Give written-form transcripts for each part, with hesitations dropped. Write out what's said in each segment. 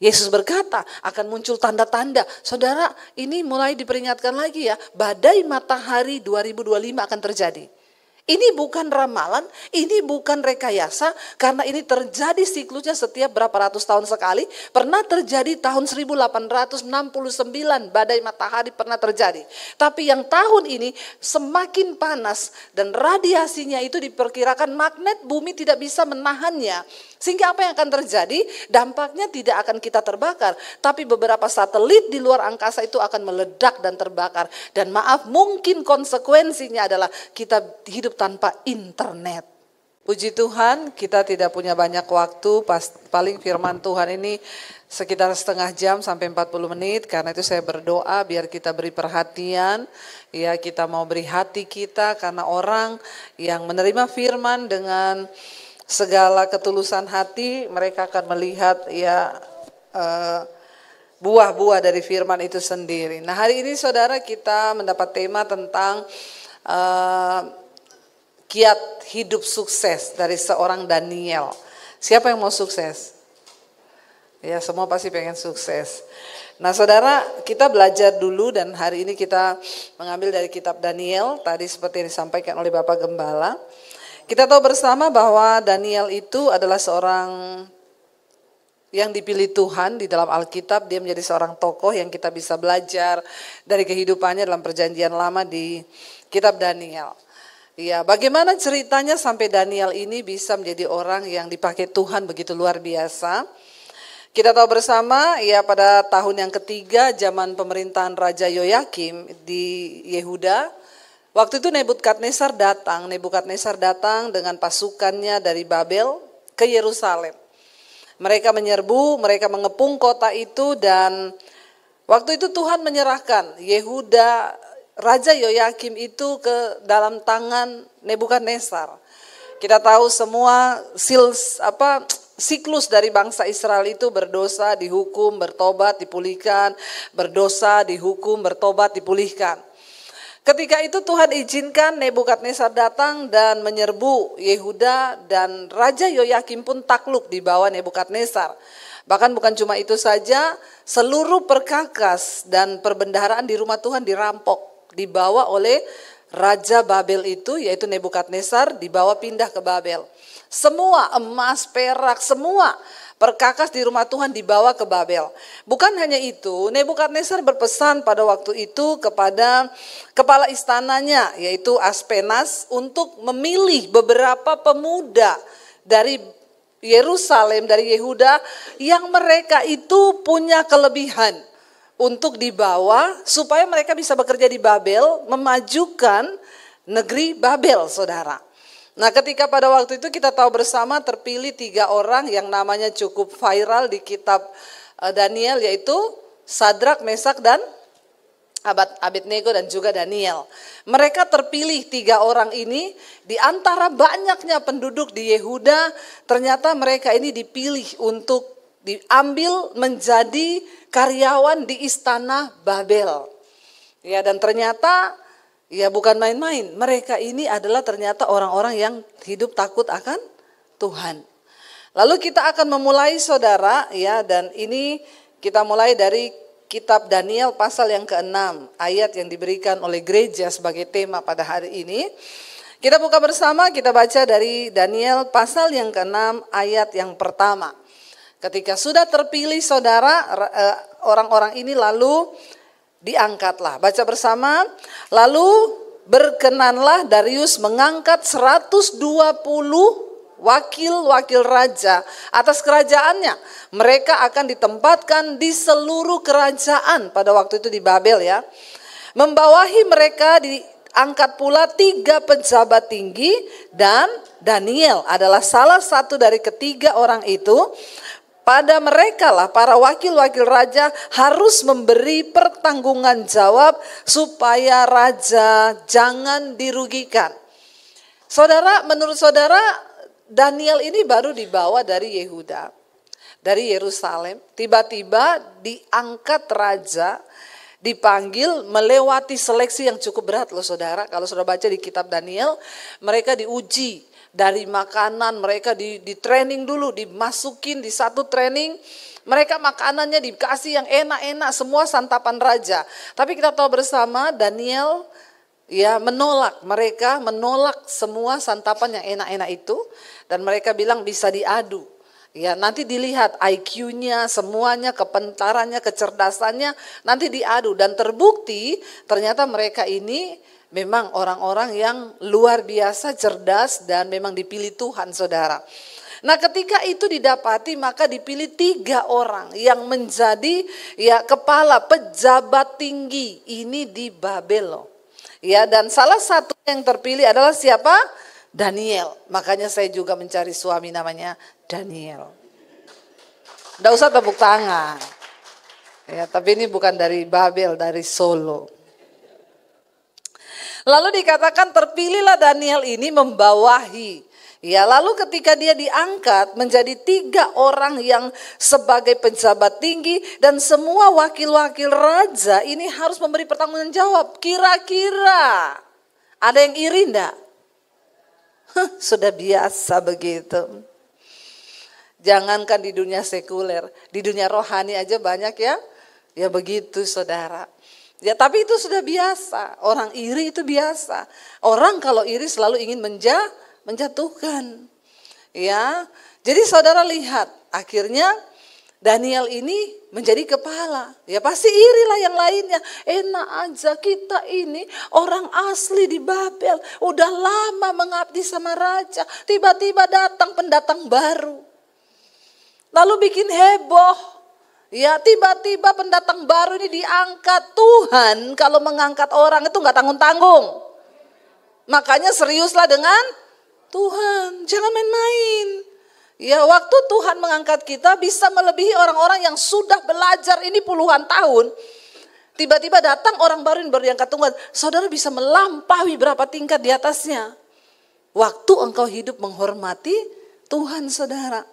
Yesus berkata akan muncul tanda-tanda. Saudara, ini mulai diperingatkan lagi ya, badai matahari 2025 akan terjadi. Ini bukan ramalan, ini bukan rekayasa, karena ini terjadi siklusnya setiap berapa ratus tahun sekali. Pernah terjadi tahun 1869, badai matahari pernah terjadi. Tapi yang tahun ini semakin panas dan radiasinya itu diperkirakan magnet bumi tidak bisa menahannya. Sehingga apa yang akan terjadi? Dampaknya tidak akan kita terbakar, tapi beberapa satelit di luar angkasa itu akan meledak dan terbakar. Dan maaf, mungkin konsekuensinya adalah kita hidup tanpa internet. Puji Tuhan, kita tidak punya banyak waktu, paling firman Tuhan ini sekitar setengah jam sampai 40 menit. Karena itu saya berdoa biar kita beri perhatian, ya kita mau beri hati kita, karena orang yang menerima firman dengan segala ketulusan hati, mereka akan melihat ya buah-buah dari firman itu sendiri. Nah, hari ini saudara, kita mendapat tema tentang kiat hidup sukses dari seorang Daniel. Siapa yang mau sukses? Ya, semua pasti pengen sukses. Nah, saudara, kita belajar dulu, dan hari ini kita mengambil dari kitab Daniel, tadi seperti yang disampaikan oleh Bapak Gembala. Kita tahu bersama bahwa Daniel itu adalah seorang yang dipilih Tuhan di dalam Alkitab. Dia menjadi seorang tokoh yang kita bisa belajar dari kehidupannya dalam Perjanjian Lama di kitab Daniel. Ya, bagaimana ceritanya sampai Daniel ini bisa menjadi orang yang dipakai Tuhan begitu luar biasa. Kita tahu bersama ya, pada tahun yang ketiga zaman pemerintahan Raja Yoyakim di Yehuda. Waktu itu Nebukadnezar datang dengan pasukannya dari Babel ke Yerusalem. Mereka menyerbu, mereka mengepung kota itu, dan waktu itu Tuhan menyerahkan Yehuda, Raja Yoyakim itu ke dalam tangan Nebukadnezar. Kita tahu semua siklus dari bangsa Israel itu berdosa, dihukum, bertobat, dipulihkan, berdosa, dihukum, bertobat, dipulihkan. Ketika itu Tuhan izinkan Nebukadnezar datang dan menyerbu Yehuda, dan Raja Yoyakim pun takluk di bawah Nebukadnezar. Bahkan bukan cuma itu saja, seluruh perkakas dan perbendaharaan di rumah Tuhan dirampok, dibawa oleh Raja Babel itu, yaitu Nebukadnezar, dibawa pindah ke Babel. Semua emas, perak, semua perkakas di rumah Tuhan dibawa ke Babel. Bukan hanya itu, Nebukadnezar berpesan pada waktu itu kepada kepala istananya, yaitu Aspenas, untuk memilih beberapa pemuda dari Yerusalem, dari Yehuda, yang mereka itu punya kelebihan untuk dibawa supaya mereka bisa bekerja di Babel, memajukan negeri Babel, saudara. Nah, ketika pada waktu itu kita tahu bersama terpilih 3 orang yang namanya cukup viral di kitab Daniel, yaitu Sadrak, Mesak, dan Abednego, dan juga Daniel. Mereka terpilih 3 orang ini di antara banyaknya penduduk di Yehuda. Ternyata mereka ini dipilih untuk diambil menjadi karyawan di istana Babel. Ya, dan ternyata ya bukan main-main, mereka ini adalah ternyata orang-orang yang hidup takut akan Tuhan. Lalu kita akan memulai, saudara, ya, dan ini kita mulai dari kitab Daniel pasal yang ke-6, ayat yang diberikan oleh gereja sebagai tema pada hari ini. Kita buka bersama, kita baca dari Daniel pasal yang ke-6 ayat yang pertama. Ketika sudah terpilih, saudara, orang-orang ini lalu diangkatlah. Baca bersama. Lalu berkenanlah Darius mengangkat 120 wakil-wakil raja atas kerajaannya. Mereka akan ditempatkan di seluruh kerajaan pada waktu itu di Babel, ya. Membawahi mereka diangkat pula 3 pejabat tinggi, dan Daniel adalah salah satu dari ketiga orang itu. Pada mereka lah para wakil-wakil raja harus memberi pertanggungan jawab supaya raja jangan dirugikan. Saudara, menurut saudara, Daniel ini baru dibawa dari Yehuda, dari Yerusalem. Tiba-tiba diangkat raja, dipanggil melewati seleksi yang cukup berat loh, saudara. Kalau saudara baca di kitab Daniel, mereka diuji. Dari makanan mereka di training dulu, dimasukin di satu training Mereka makanannya dikasih yang enak-enak, semua santapan raja. Tapi kita tahu bersama Daniel menolak, mereka menolak semua santapan yang enak-enak itu, dan mereka bilang bisa diadu. Ya, nanti dilihat IQ-nya, semuanya, kepintarannya, kecerdasannya, nanti diadu. Dan terbukti ternyata mereka ini memang orang-orang yang luar biasa cerdas dan memang dipilih Tuhan, saudara. Nah, ketika itu didapati, maka dipilih 3 orang yang menjadi kepala pejabat tinggi ini di Babel loh. Ya, dan salah satu yang terpilih adalah siapa? Daniel. Makanya saya juga mencari suami namanya Daniel. Nggak usah tepuk tangan. Ya, tapi ini bukan dari Babel, dari Solo. Lalu dikatakan terpilihlah Daniel ini membawahi. Ya, lalu ketika dia diangkat menjadi 3 orang yang sebagai pejabat tinggi, dan semua wakil-wakil raja ini harus memberi pertanggungan jawab. Kira-kira ada yang iri enggak? Sudah biasa begitu. Jangankan di dunia sekuler, di dunia rohani aja banyak ya. Ya begitu, saudara. Ya, tapi itu sudah biasa. Orang iri itu biasa. Orang kalau iri selalu ingin menjatuhkan. Ya. Jadi saudara lihat, akhirnya Daniel ini menjadi kepala. Ya pasti irilah yang lainnya. Enak aja kita ini orang asli di Babel, udah lama mengabdi sama raja, tiba-tiba datang pendatang baru. Lalu bikin heboh. Ya, tiba-tiba pendatang baru ini diangkat. Tuhan kalau mengangkat orang itu nggak tanggung-tanggung. Makanya seriuslah dengan Tuhan, jangan main-main. Ya, waktu Tuhan mengangkat kita bisa melebihi orang-orang yang sudah belajar ini puluhan tahun. Tiba-tiba datang orang baru yang baru diangkat Tuhan. Saudara bisa melampaui berapa tingkat di atasnya. Waktu engkau hidup menghormati Tuhan, saudara.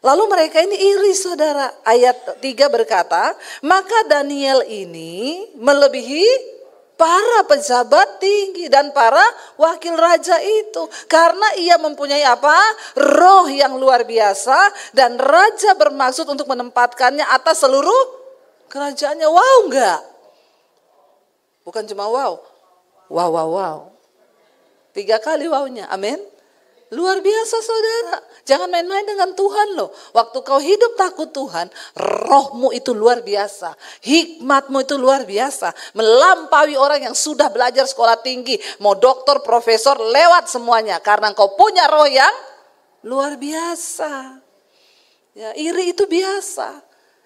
Lalu mereka ini iri, saudara. Ayat 3 berkata, maka Daniel ini melebihi para pejabat tinggi dan para wakil raja itu. Karena ia mempunyai apa? Roh yang luar biasa, dan raja bermaksud untuk menempatkannya atas seluruh kerajaannya. Wow enggak? Bukan cuma wow. Wow. 3 kali wownya, amin. Luar biasa, saudara. Jangan main-main dengan Tuhan loh. Waktu kau hidup takut Tuhan, rohmu itu luar biasa. Hikmatmu itu luar biasa. Melampaui orang yang sudah belajar sekolah tinggi. Mau doktor, profesor, lewat semuanya. Karena kau punya roh yang luar biasa. Ya, iri itu biasa.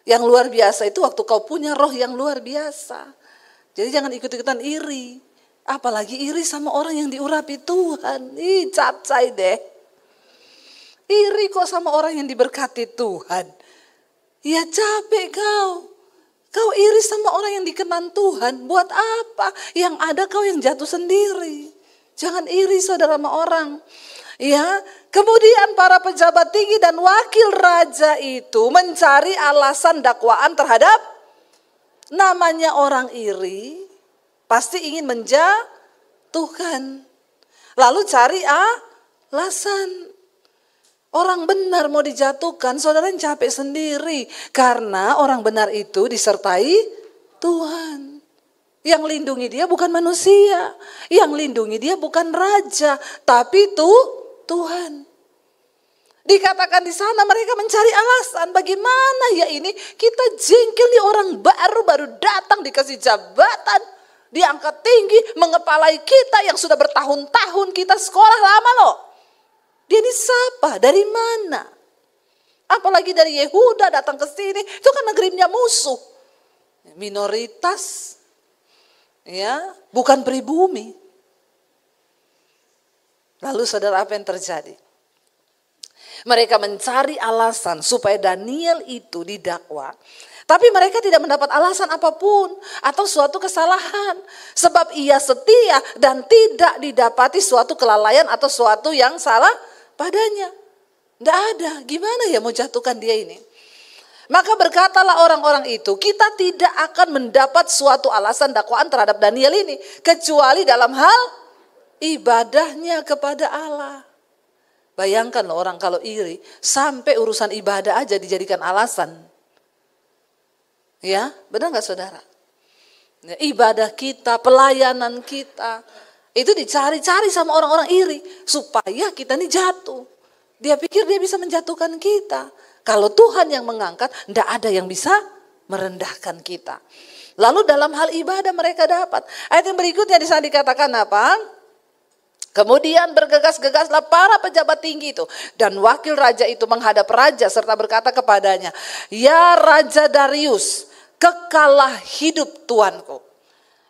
Yang luar biasa itu waktu kau punya roh yang luar biasa. Jadi jangan ikut-ikutan iri. Apalagi iri sama orang yang diurapi Tuhan. Ih, capcay deh. Iri kok sama orang yang diberkati Tuhan. Ya capek kau. Kau iri sama orang yang dikenan Tuhan. Buat apa? Yang ada kau yang jatuh sendiri. Jangan iri, saudara, sama orang. Ya, kemudian para pejabat tinggi dan wakil raja itu mencari alasan dakwaan terhadap namanya orang iri. Pasti ingin menjatuhkan. Lalu cari alasan. Orang benar mau dijatuhkan, saudara yang capek sendiri. Karena orang benar itu disertai Tuhan. Yang lindungi dia bukan manusia. Yang lindungi dia bukan raja. Tapi Tuhan. Dikatakan di sana mereka mencari alasan. Bagaimana ya ini? Kita jengkel nih, orang baru datang dikasih jabatan. Diangkat tinggi, mengepalai kita yang sudah bertahun-tahun kita sekolah lama loh. Dia ini siapa? Dari mana? Apalagi dari Yehuda datang ke sini, itu kan negerinya musuh. Minoritas, ya, bukan pribumi. Lalu saudara, apa yang terjadi? Mereka mencari alasan supaya Daniel itu didakwa. Tapi mereka tidak mendapat alasan apapun atau suatu kesalahan. Sebab ia setia dan tidak didapati suatu kelalaian atau suatu yang salah padanya. Tidak ada, gimana ya mau jatuhkan dia ini? Maka berkatalah orang-orang itu, kita tidak akan mendapat suatu alasan dakwaan terhadap Daniel ini. Kecuali dalam hal ibadahnya kepada Allah. Bayangkan loh orang kalau iri, sampai urusan ibadah aja dijadikan alasan. Ya, benar nggak saudara? Ya, ibadah kita, pelayanan kita, itu dicari-cari sama orang-orang iri supaya kita ini jatuh. Dia pikir dia bisa menjatuhkan kita. Kalau Tuhan yang mengangkat, tidak ada yang bisa merendahkan kita. Lalu dalam hal ibadah mereka dapat. Ayat yang berikutnya di sana dikatakan apa? Kemudian bergegas-gegaslah para pejabat tinggi itu. Dan wakil raja itu menghadap raja serta berkata kepadanya, "Ya Raja Darius, kekalah hidup tuanku."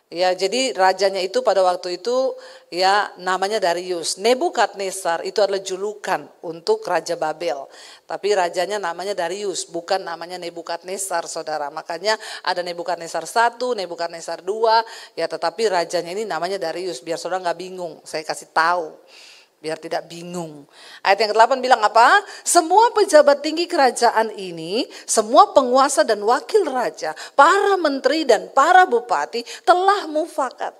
Ya, jadi rajanya itu pada waktu itu ya namanya Darius. Nebukadnezar itu adalah julukan untuk Raja Babel. Tapi rajanya namanya Darius, bukan namanya Nebukadnezar, saudara. Makanya ada Nebukadnezar 1, Nebukadnezar 2, ya tetapi rajanya ini namanya Darius. Biar saudara nggak bingung, saya kasih tahu. Biar tidak bingung. Ayat yang ke-8 bilang apa? Semua pejabat tinggi kerajaan ini, semua penguasa dan wakil raja, para menteri dan para bupati telah mufakat.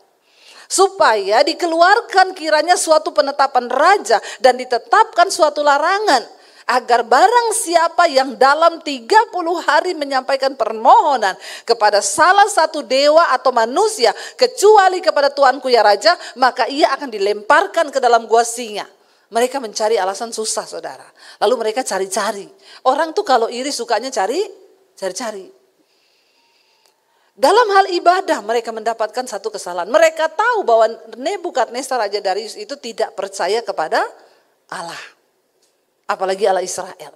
Supaya dikeluarkan kiranya suatu penetapan raja dan ditetapkan suatu larangan. Agar barang siapa yang dalam 30 hari menyampaikan permohonan kepada salah satu dewa atau manusia kecuali kepada tuanku ya raja, maka ia akan dilemparkan ke dalam gua singa. Mereka mencari alasan susah, saudara. Lalu mereka cari-cari. Orang tuh kalau iri sukanya cari-cari. Dalam hal ibadah mereka mendapatkan satu kesalahan. Mereka tahu bahwa Nebukadnezar Raja Darius itu tidak percaya kepada Allah. Apalagi Allah Israel.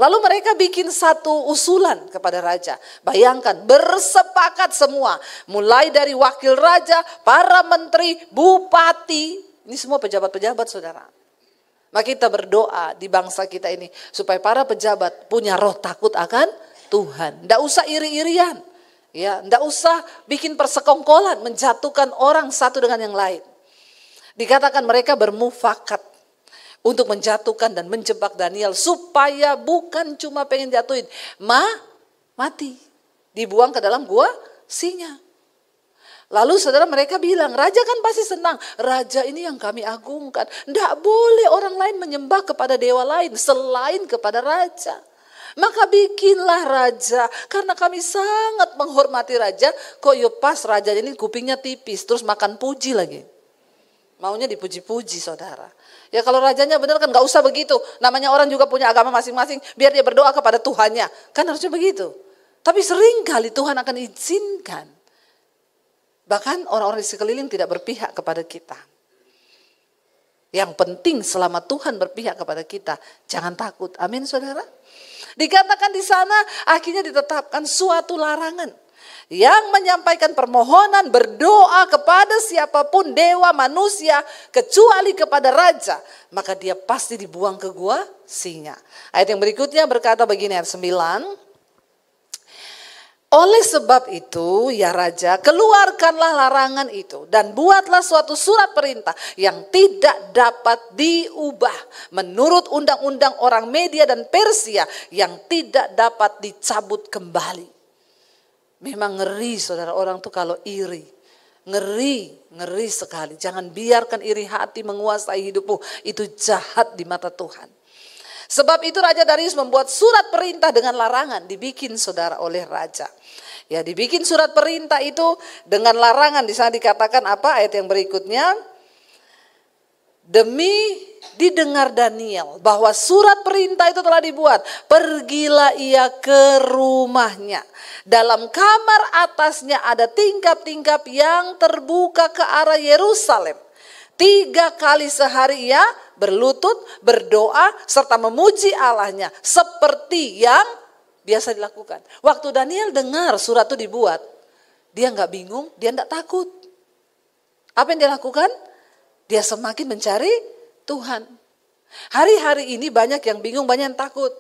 Lalu mereka bikin satu usulan kepada raja. Bayangkan, bersepakat semua. Mulai dari wakil raja, para menteri, bupati. Ini semua pejabat-pejabat, saudara. Maka kita berdoa di bangsa kita ini. Supaya para pejabat punya roh takut akan Tuhan. Tidak usah iri-irian. Ya, tidak usah bikin persekongkolan. Menjatuhkan orang satu dengan yang lain. Dikatakan mereka bermufakat untuk menjatuhkan dan menjebak Daniel supaya bukan cuma pengen jatuhin, mati, dibuang ke dalam gua singa. Lalu saudara mereka bilang, raja kan pasti senang, raja ini yang kami agungkan. Tidak boleh orang lain menyembah kepada dewa lain selain kepada raja. Maka bikinlah raja, karena kami sangat menghormati raja. Kok ya pas raja ini kupingnya tipis, terus makan puji lagi. Maunya dipuji-puji, saudara. Ya kalau rajanya benar kan gak usah begitu. Namanya orang juga punya agama masing-masing. Biar dia berdoa kepada Tuhannya. Kan harusnya begitu. Tapi sering kali Tuhan akan izinkan. Bahkan orang-orang di sekeliling tidak berpihak kepada kita. Yang penting selama Tuhan berpihak kepada kita, jangan takut. Amin, saudara. Dikatakan di sana akhirnya ditetapkan suatu larangan. Yang menyampaikan permohonan berdoa kepada siapapun dewa manusia kecuali kepada raja, maka dia pasti dibuang ke gua singa. Ayat yang berikutnya berkata begini, ayat 9. Oleh sebab itu ya raja, keluarkanlah larangan itu dan buatlah suatu surat perintah yang tidak dapat diubah menurut undang-undang orang Media dan Persia yang tidak dapat dicabut kembali. Memang ngeri, saudara, orang tuh kalau iri. Ngeri sekali. Jangan biarkan iri hati menguasai hidupmu. Itu jahat di mata Tuhan. Sebab itu Raja Darius membuat surat perintah dengan larangan. Dibikin, saudara, oleh raja. Ya, dibikin surat perintah itu dengan larangan. Di sana dikatakan apa? Ayat yang berikutnya. Demi didengar Daniel bahwa surat perintah itu telah dibuat. Pergilah ia ke rumahnya. Dalam kamar atasnya ada tingkap-tingkap yang terbuka ke arah Yerusalem. 3 kali sehari ia berlutut, berdoa, serta memuji Allahnya. Seperti yang biasa dilakukan. Waktu Daniel dengar surat itu dibuat, dia nggak bingung, dia nggak takut. Apa yang dia lakukan? Dia semakin mencari Tuhan. Hari-hari ini banyak yang bingung, banyak yang takut.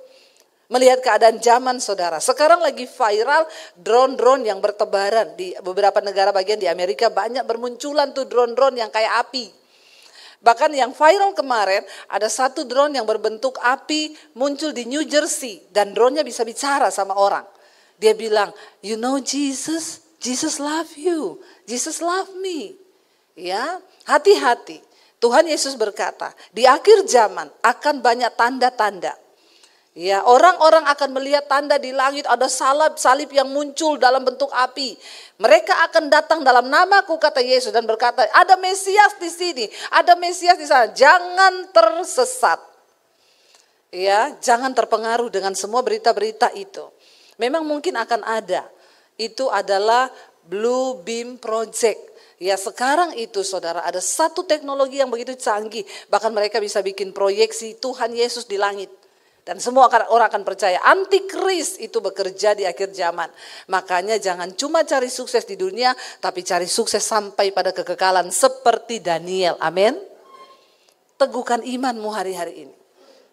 Melihat keadaan zaman, saudara. Sekarang lagi viral drone-drone yang bertebaran. Di beberapa negara bagian di Amerika banyak bermunculan tuh drone-drone yang kayak api. Bahkan yang viral kemarin ada satu drone yang berbentuk api muncul di New Jersey. Dan drone-nya bisa bicara sama orang. Dia bilang, you know Jesus? Jesus love you. Jesus love me. Ya, hati-hati. Tuhan Yesus berkata, di akhir zaman akan banyak tanda-tanda. Ya, orang-orang akan melihat tanda di langit, ada salib yang muncul dalam bentuk api. Mereka akan datang dalam namaku, kata Yesus, dan berkata, ada Mesias di sini, ada Mesias di sana. Jangan tersesat. Ya, jangan terpengaruh dengan semua berita-berita itu. Memang mungkin akan ada. Itu adalah Blue Beam Project. Ya, sekarang itu saudara, ada satu teknologi yang begitu canggih. Bahkan mereka bisa bikin proyeksi Tuhan Yesus di langit. Dan semua orang akan percaya antikris itu bekerja di akhir zaman. Makanya jangan cuma cari sukses di dunia, tapi cari sukses sampai pada kekekalan seperti Daniel. Amin. Teguhkan imanmu hari-hari ini.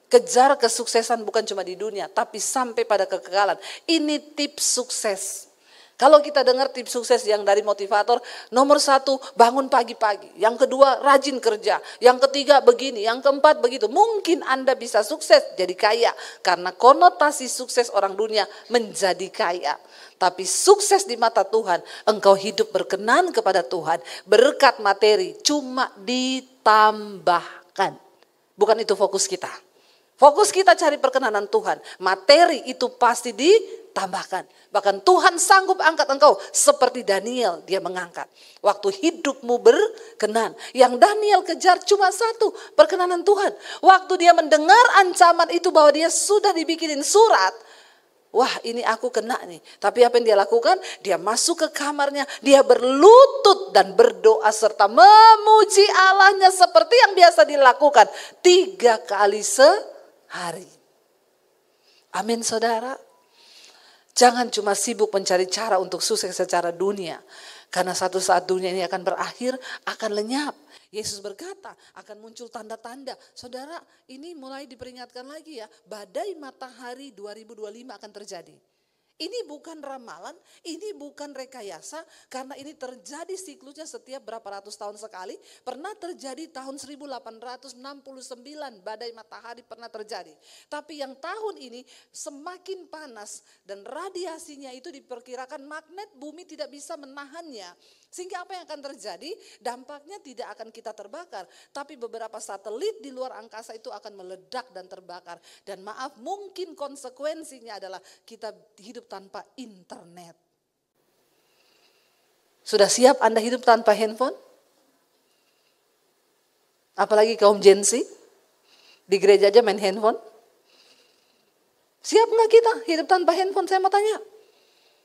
Kejar kesuksesan bukan cuma di dunia, tapi sampai pada kekekalan. Ini tips sukses. Kalau kita dengar tips sukses yang dari motivator, nomor 1 bangun pagi-pagi, yang kedua rajin kerja, yang ketiga begini, yang keempat begitu. Mungkin Anda bisa sukses jadi kaya, karena konotasi sukses orang dunia menjadi kaya. Tapi sukses di mata Tuhan, engkau hidup berkenan kepada Tuhan, berkat materi cuma ditambahkan. Bukan itu fokus kita. Fokus kita cari perkenanan Tuhan, materi itu pasti ditambahkan. Bahkan Tuhan sanggup angkat engkau seperti Daniel, dia mengangkat. Waktu hidupmu berkenan, yang Daniel kejar cuma satu, perkenanan Tuhan. Waktu dia mendengar ancaman itu bahwa dia sudah dibikinin surat, wah ini aku kena nih. Tapi apa yang dia lakukan? Dia masuk ke kamarnya, dia berlutut dan berdoa serta memuji Allahnya seperti yang biasa dilakukan 3 kali sehari. Amin saudara. Jangan cuma sibuk mencari cara untuk sukses secara dunia. Karena satu saat dunia ini akan berakhir, akan lenyap. Yesus berkata akan muncul tanda-tanda. Saudara, ini mulai diperingatkan lagi ya. Badai matahari 2025 akan terjadi. Ini bukan ramalan, ini bukan rekayasa, karena ini terjadi siklusnya setiap berapa ratus tahun sekali. Pernah terjadi tahun 1869, badai matahari pernah terjadi. Tapi yang tahun ini semakin panas dan radiasinya itu diperkirakan magnet bumi tidak bisa menahannya. Sehingga apa yang akan terjadi? Dampaknya tidak akan kita terbakar, tapi beberapa satelit di luar angkasa itu akan meledak dan terbakar. Dan maaf, mungkin konsekuensinya adalah kita hidup tanpa internet. Sudah siap Anda hidup tanpa handphone? Apalagi kaum Gen Z? Di gereja aja main handphone? Siap nggak kita hidup tanpa handphone? Saya mau tanya.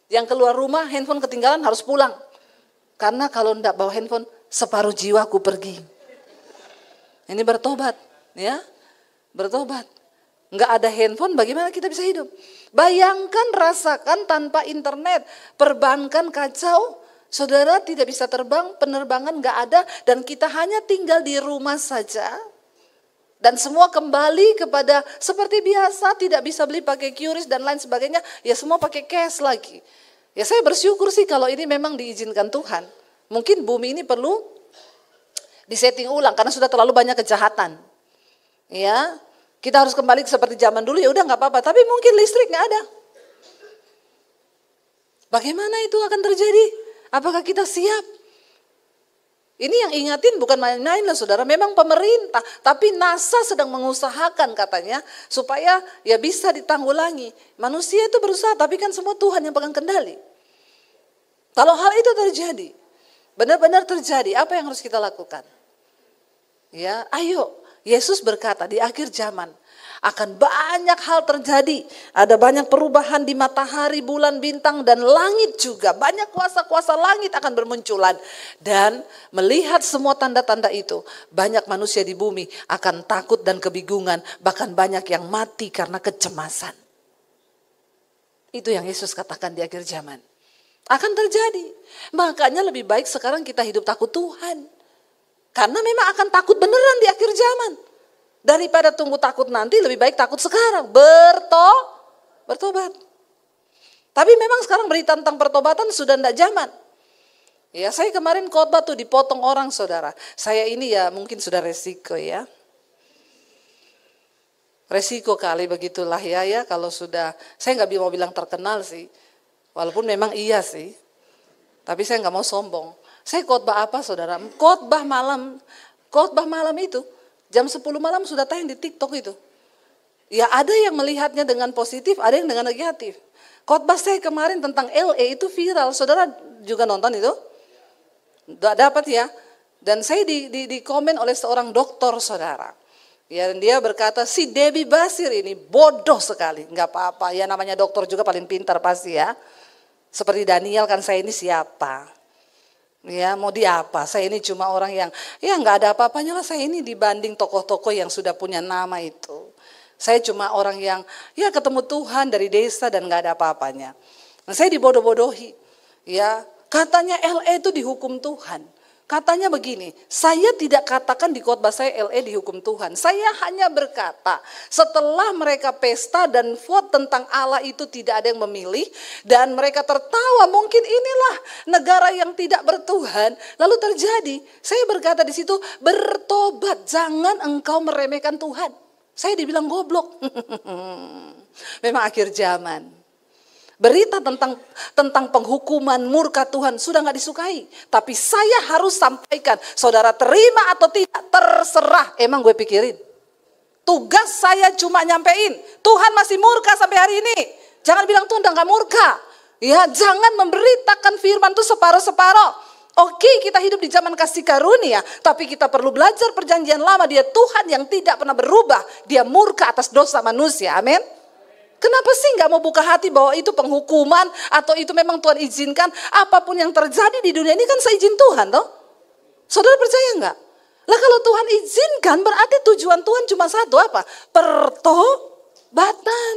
Yang keluar rumah handphone ketinggalan harus pulang. Karena kalau enggak bawa handphone, separuh jiwaku pergi. Ini bertobat, ya. Bertobat. Enggak ada handphone, bagaimana kita bisa hidup? Bayangkan, rasakan tanpa internet. Perbankan kacau, saudara tidak bisa terbang, penerbangan enggak ada, dan kita hanya tinggal di rumah saja. Dan semua kembali kepada seperti biasa, tidak bisa beli pakai QRIS dan lain sebagainya, ya semua pakai cash lagi. Ya saya bersyukur sih kalau ini memang diizinkan Tuhan. Mungkin bumi ini perlu disetting ulang karena sudah terlalu banyak kejahatan. Ya, kita harus kembali seperti zaman dulu, ya udah nggak apa-apa. Tapi mungkin listrik nggak ada. Bagaimana itu akan terjadi? Apakah kita siap? Ini yang ingatin bukan main-main loh saudara. Memang pemerintah, tapi NASA sedang mengusahakan katanya supaya ya bisa ditanggulangi. Manusia itu berusaha, tapi kan semua Tuhan yang pegang kendali. Kalau hal itu terjadi, benar-benar terjadi, apa yang harus kita lakukan? Ya, ayo, Yesus berkata di akhir zaman akan banyak hal terjadi. Ada banyak perubahan di matahari, bulan, bintang, dan langit juga. Banyak kuasa-kuasa langit akan bermunculan. Dan melihat semua tanda-tanda itu, banyak manusia di bumi akan takut dan kebingungan. Bahkan banyak yang mati karena kecemasan. Itu yang Yesus katakan di akhir zaman. Akan terjadi. Makanya lebih baik sekarang kita hidup takut Tuhan. Karena memang akan takut beneran di akhir zaman. Daripada tunggu takut nanti, lebih baik takut sekarang. Bertobat. Tapi memang sekarang berita tentang pertobatan sudah tidak zaman. Ya, saya kemarin khotbah tuh dipotong orang saudara. Saya ini ya mungkin sudah resiko ya. Resiko kali begitulah ya kalau sudah, saya nggak mau bilang terkenal sih. Walaupun memang iya sih. Tapi saya nggak mau sombong. Saya khotbah apa saudara? Khotbah malam itu. Jam 10 malam sudah tayang di TikTok itu. Ya ada yang melihatnya dengan positif, ada yang dengan negatif. Khotbah saya kemarin tentang LE itu viral. Saudara juga nonton itu? Dapat ya. Dan saya di komen oleh seorang dokter, saudara. Ya, dan dia berkata, si Debbie Basir ini bodoh sekali. Enggak apa-apa, ya namanya dokter juga paling pintar pasti ya. Seperti Daniel, kan saya ini siapa? Ya mau diapa, saya ini cuma orang yang ya nggak ada apa-apanya lah, saya ini dibanding tokoh-tokoh yang sudah punya nama itu. Saya cuma orang yang ya ketemu Tuhan dari desa dan nggak ada apa-apanya. Nah, saya dibodoh-bodohi. Ya katanya LE itu dihukum Tuhan. Katanya begini, saya tidak katakan di khotbah saya LE dihukum Tuhan. Saya hanya berkata setelah mereka pesta dan vote tentang Allah itu tidak ada yang memilih. Dan mereka tertawa, mungkin inilah negara yang tidak bertuhan. Lalu terjadi, saya berkata di situ, bertobat, jangan engkau meremehkan Tuhan. Saya dibilang goblok. Memang akhir zaman. Berita tentang penghukuman murka Tuhan sudah gak disukai. Tapi saya harus sampaikan. Saudara terima atau tidak terserah. Emang gue pikirin. Tugas saya cuma nyampein. Tuhan masih murka sampai hari ini. Jangan bilang Tuhan udah gak murka. Ya, jangan memberitakan firman itu separuh-separuh. Oke, kita hidup di zaman kasih karunia. Tapi kita perlu belajar perjanjian lama. Dia Tuhan yang tidak pernah berubah. Dia murka atas dosa manusia. Amin. Kenapa sih gak mau buka hati bahwa itu penghukuman atau itu memang Tuhan izinkan? Apapun yang terjadi di dunia ini kan seizin Tuhan toh. Saudara percaya gak? Lah kalau Tuhan izinkan berarti tujuan Tuhan cuma satu apa? Pertobatan.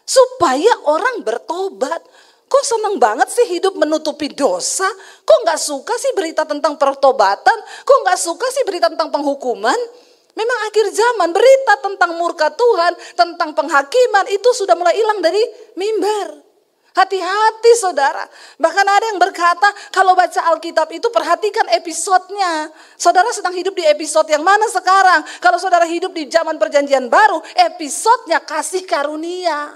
Supaya orang bertobat. Kok seneng banget sih hidup menutupi dosa? Kok gak suka sih berita tentang pertobatan? Kok gak suka sih berita tentang penghukuman? Memang akhir zaman berita tentang murka Tuhan, tentang penghakiman itu sudah mulai hilang dari mimbar. Hati-hati saudara. Bahkan ada yang berkata kalau baca Alkitab itu perhatikan episodenya. Saudara sedang hidup di episode yang mana sekarang? Kalau saudara hidup di zaman perjanjian baru, episodenya kasih karunia.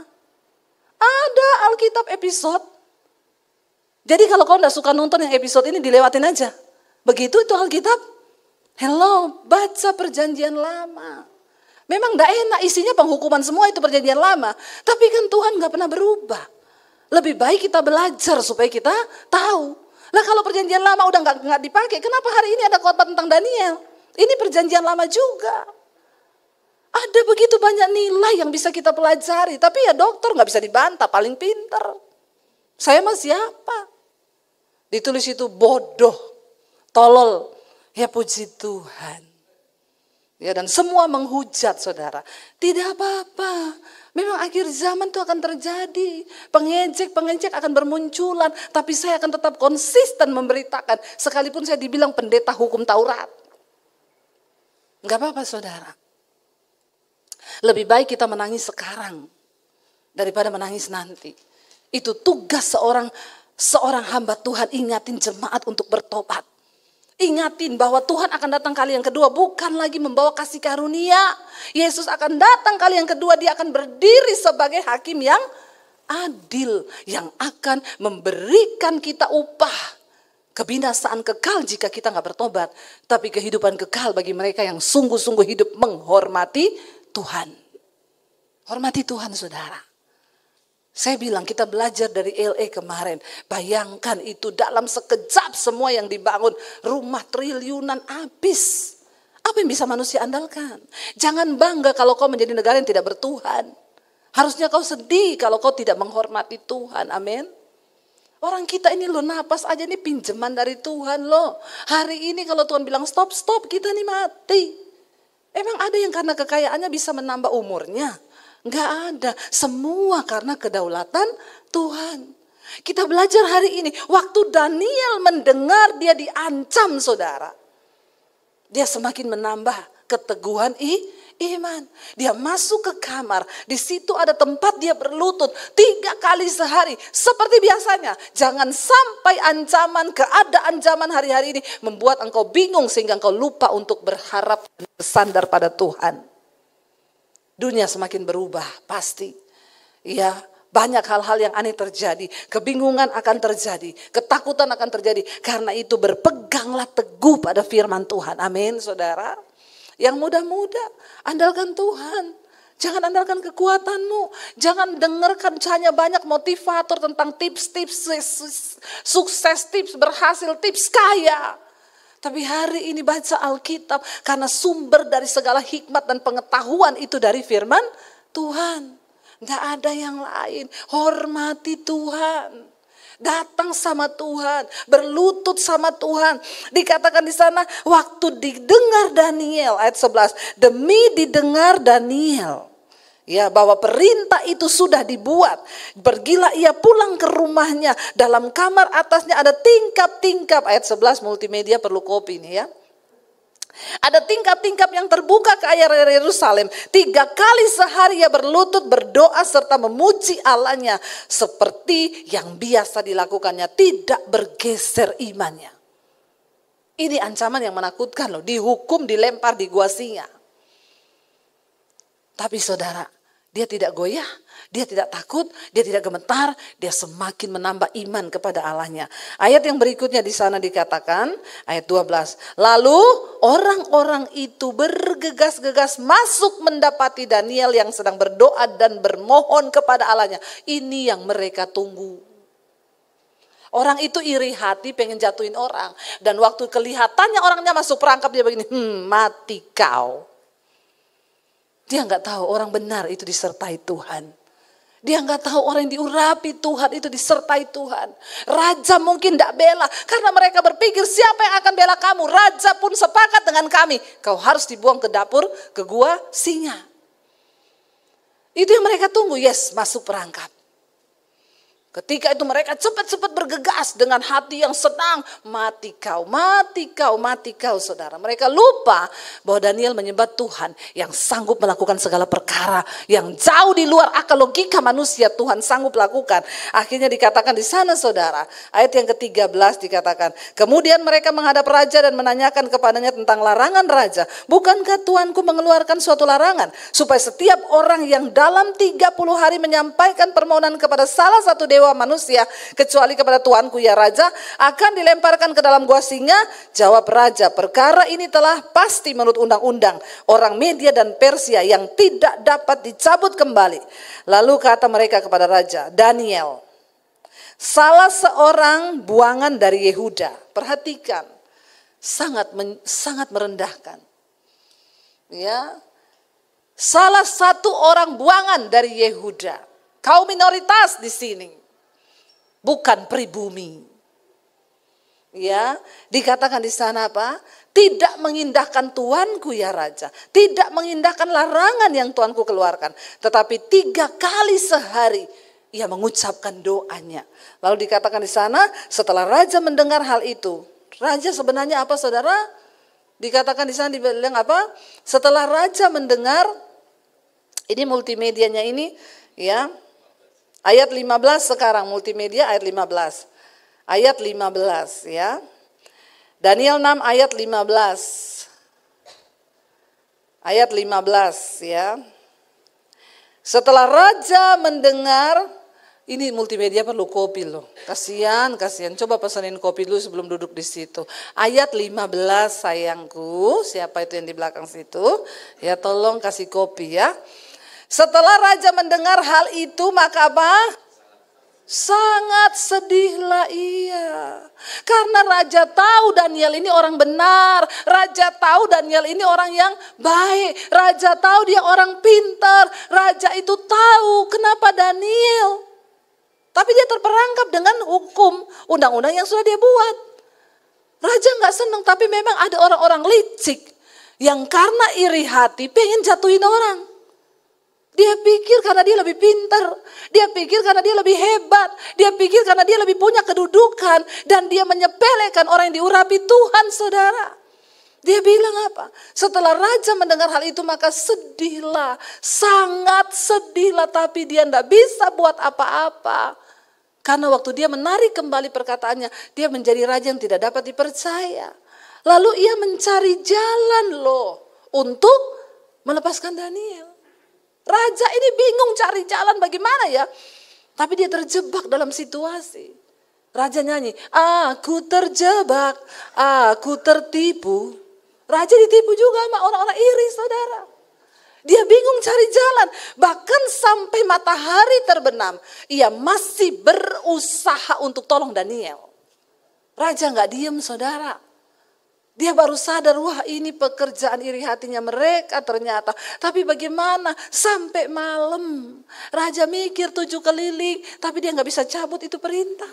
Ada Alkitab episode. Jadi kalau kau tidak suka nonton yang episode ini dilewatin aja. Begitu itu Alkitab. Hello, baca perjanjian lama. Memang gak enak isinya penghukuman semua itu perjanjian lama. Tapi kan Tuhan gak pernah berubah. Lebih baik kita belajar supaya kita tahu. Lah kalau perjanjian lama udah gak dipakai, kenapa hari ini ada khotbah tentang Daniel? Ini perjanjian lama juga. Ada begitu banyak nilai yang bisa kita pelajari. Tapi ya dokter gak bisa dibantah, paling pintar. Saya mah siapa? Ditulis itu bodoh, tolol. Ya puji Tuhan. Ya dan semua menghujat saudara. Tidak apa-apa. Memang akhir zaman itu akan terjadi. Pengejek akan bermunculan. Tapi saya akan tetap konsisten memberitakan. Sekalipun saya dibilang pendeta hukum Taurat. Enggak apa-apa saudara. Lebih baik kita menangis sekarang. Daripada menangis nanti. Itu tugas seorang hamba Tuhan, ingatin jemaat untuk bertobat. Ingatin bahwa Tuhan akan datang kali yang kedua, bukan lagi membawa kasih karunia. Yesus akan datang kali yang kedua, dia akan berdiri sebagai hakim yang adil, yang akan memberikan kita upah. Kebinasaan kekal jika kita gak bertobat, tapi kehidupan kekal bagi mereka yang sungguh-sungguh hidup menghormati Tuhan. Hormati Tuhan saudara. Saya bilang kita belajar dari LE kemarin. Bayangkan itu dalam sekejap semua yang dibangun. Rumah triliunan habis. Apa yang bisa manusia andalkan? Jangan bangga kalau kau menjadi negara yang tidak bertuhan. Harusnya kau sedih kalau kau tidak menghormati Tuhan. Amin. Orang kita ini loh, napas aja ini pinjaman dari Tuhan loh. Hari ini kalau Tuhan bilang stop, kita nih mati. Emang ada yang karena kekayaannya bisa menambah umurnya? Enggak ada. Semua karena kedaulatan Tuhan. Kita belajar hari ini. Waktu Daniel mendengar dia diancam saudara. Dia semakin menambah keteguhan iman. Dia masuk ke kamar. Di situ ada tempat dia berlutut 3 kali sehari. Seperti biasanya. Jangan sampai ancaman, keadaan zaman hari-hari ini membuat engkau bingung sehingga engkau lupa untuk berharap dan bersandar pada Tuhan. Dunia semakin berubah, pasti. Ya, banyak hal-hal yang aneh terjadi. Kebingungan akan terjadi. Ketakutan akan terjadi. Karena itu berpeganglah teguh pada firman Tuhan. Amin, saudara. Yang muda-muda, andalkan Tuhan. Jangan andalkan kekuatanmu. Jangan dengarkan hanya banyak motivator tentang tips-tips sukses, tips berhasil, tips kaya. Tapi hari ini baca Alkitab karena sumber dari segala hikmat dan pengetahuan itu dari firman Tuhan. Gak ada yang lain. Hormati Tuhan. Datang sama Tuhan, berlutut sama Tuhan. Dikatakan di sana waktu didengar Daniel ayat 11, demi didengar Daniel. Ya, bahwa perintah itu sudah dibuat. Pergilah ia pulang ke rumahnya. Dalam kamar atasnya ada tingkap-tingkap. Ayat 11 multimedia perlu kopi nih ya. Ada tingkap-tingkap yang terbuka ke area Yerusalem. 3 kali sehari ia berlutut berdoa serta memuji Allahnya. Seperti yang biasa dilakukannya. Tidak bergeser imannya. Ini ancaman yang menakutkan loh. Dihukum, dilempar di gua singa. Tapi saudara, dia tidak goyah, dia tidak takut, dia tidak gemetar, dia semakin menambah iman kepada Allahnya. Ayat yang berikutnya di sana dikatakan, ayat 12. Lalu orang-orang itu bergegas-gegas masuk mendapati Daniel yang sedang berdoa dan bermohon kepada Allahnya. Ini yang mereka tunggu. Orang itu iri hati pengen jatuhin orang. Dan waktu kelihatannya orangnya masuk perangkap dia begini, mati kau. Dia nggak tahu orang benar itu disertai Tuhan. Dia nggak tahu orang yang diurapi Tuhan itu disertai Tuhan. Raja mungkin tidak bela karena mereka berpikir siapa yang akan bela kamu. Raja pun sepakat dengan kami. Kau harus dibuang ke dapur, ke gua singa. Itu yang mereka tunggu. Yes, masuk perangkap. Ketika itu mereka cepat-cepat bergegas dengan hati yang senang. Mati kau, mati kau, mati kau saudara. Mereka lupa bahwa Daniel menyembah Tuhan yang sanggup melakukan segala perkara. Yang jauh di luar akal logika manusia Tuhan sanggup lakukan. Akhirnya dikatakan di sana saudara. Ayat yang ke-13 dikatakan. Kemudian mereka menghadap raja dan menanyakan kepadanya tentang larangan raja. Bukankah Tuanku mengeluarkan suatu larangan? Supaya setiap orang yang dalam 30 hari menyampaikan permohonan kepada salah satu dewa manusia kecuali kepada Tuanku ya raja akan dilemparkan ke dalam gua singa. Jawab raja, perkara ini telah pasti menurut undang-undang orang Media dan Persia yang tidak dapat dicabut kembali. Lalu kata mereka kepada raja, Daniel, salah seorang buangan dari Yehuda. Perhatikan, sangat merendahkan. Ya, salah satu orang buangan dari Yehuda, kaum minoritas di sini. Bukan pribumi. Ya, dikatakan di sana apa? Tidak mengindahkan Tuanku ya raja. Tidak mengindahkan larangan yang Tuanku keluarkan. Tetapi 3 kali sehari ia mengucapkan doanya. Lalu dikatakan di sana setelah raja mendengar hal itu. Raja sebenarnya apa saudara? Dikatakan di sana dibilang apa? Setelah raja mendengar, ini multimedianya ini ya. Ayat 15 sekarang multimedia ayat 15. Ayat 15 ya. Daniel 6 ayat 15. Ayat 15 ya. Setelah raja mendengar, ini multimedia perlu kopi loh. Kasihan. Coba pesanin kopi dulu sebelum duduk di situ. Ayat 15 sayangku. Siapa itu yang di belakang situ? Ya tolong kasih kopi ya. Setelah raja mendengar hal itu maka apa? Sangat sedihlah ia. Karena raja tahu Daniel ini orang benar. Raja tahu Daniel ini orang yang baik. Raja tahu dia orang pintar. Raja itu tahu kenapa Daniel. Tapi dia terperangkap dengan hukum undang-undang yang sudah dia buat. Raja gak senang tapi memang ada orang-orang licik. Yang karena iri hati pengen jatuhin orang. Dia pikir karena dia lebih pintar. Dia pikir karena dia lebih hebat. Dia pikir karena dia lebih punya kedudukan. Dan dia menyepelekan orang yang diurapi Tuhan saudara. Dia bilang apa? Setelah raja mendengar hal itu maka sedihlah. Sangat sedihlah tapi dia tidak bisa buat apa-apa. Karena waktu dia menarik kembali perkataannya. Dia menjadi raja yang tidak dapat dipercaya. Lalu ia mencari jalan loh. Untuk melepaskan Daniel. Raja ini bingung cari jalan bagaimana ya. Tapi dia terjebak dalam situasi. Raja nyanyi, aku terjebak, aku tertipu. Raja ditipu juga sama orang-orang iri saudara. Dia bingung cari jalan. Bahkan sampai matahari terbenam, ia masih berusaha untuk tolong Daniel. Raja nggak diem, saudara. Dia baru sadar, wah ini pekerjaan iri hatinya mereka ternyata. Tapi bagaimana sampai malam. Raja mikir 7 keliling, tapi dia nggak bisa cabut itu perintah.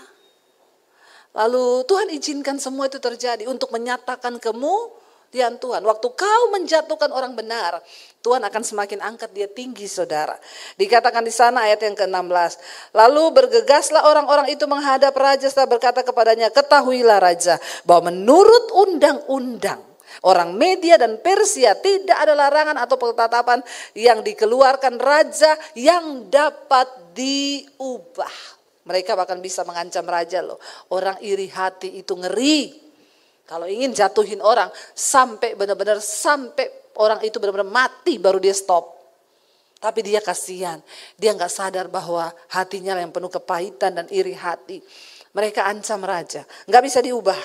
Lalu Tuhan izinkan semua itu terjadi untuk menyatakan kemuliaan Tuhan. Waktu kau menjatuhkan orang benar, Tuhan akan semakin angkat dia tinggi, saudara. Dikatakan di sana ayat yang ke-16. Lalu bergegaslah orang-orang itu menghadap raja serta berkata kepadanya, ketahuilah raja bahwa menurut undang-undang orang Media dan Persia tidak ada larangan atau ketetapan yang dikeluarkan raja yang dapat diubah. Mereka bahkan bisa mengancam raja loh. Orang iri hati itu ngeri. Kalau ingin jatuhin orang sampai benar-benar sampai orang itu benar-benar mati baru dia stop. Tapi dia kasihan. Dia nggak sadar bahwa hatinya yang penuh kepahitan dan iri hati. Mereka ancam raja. Nggak bisa diubah.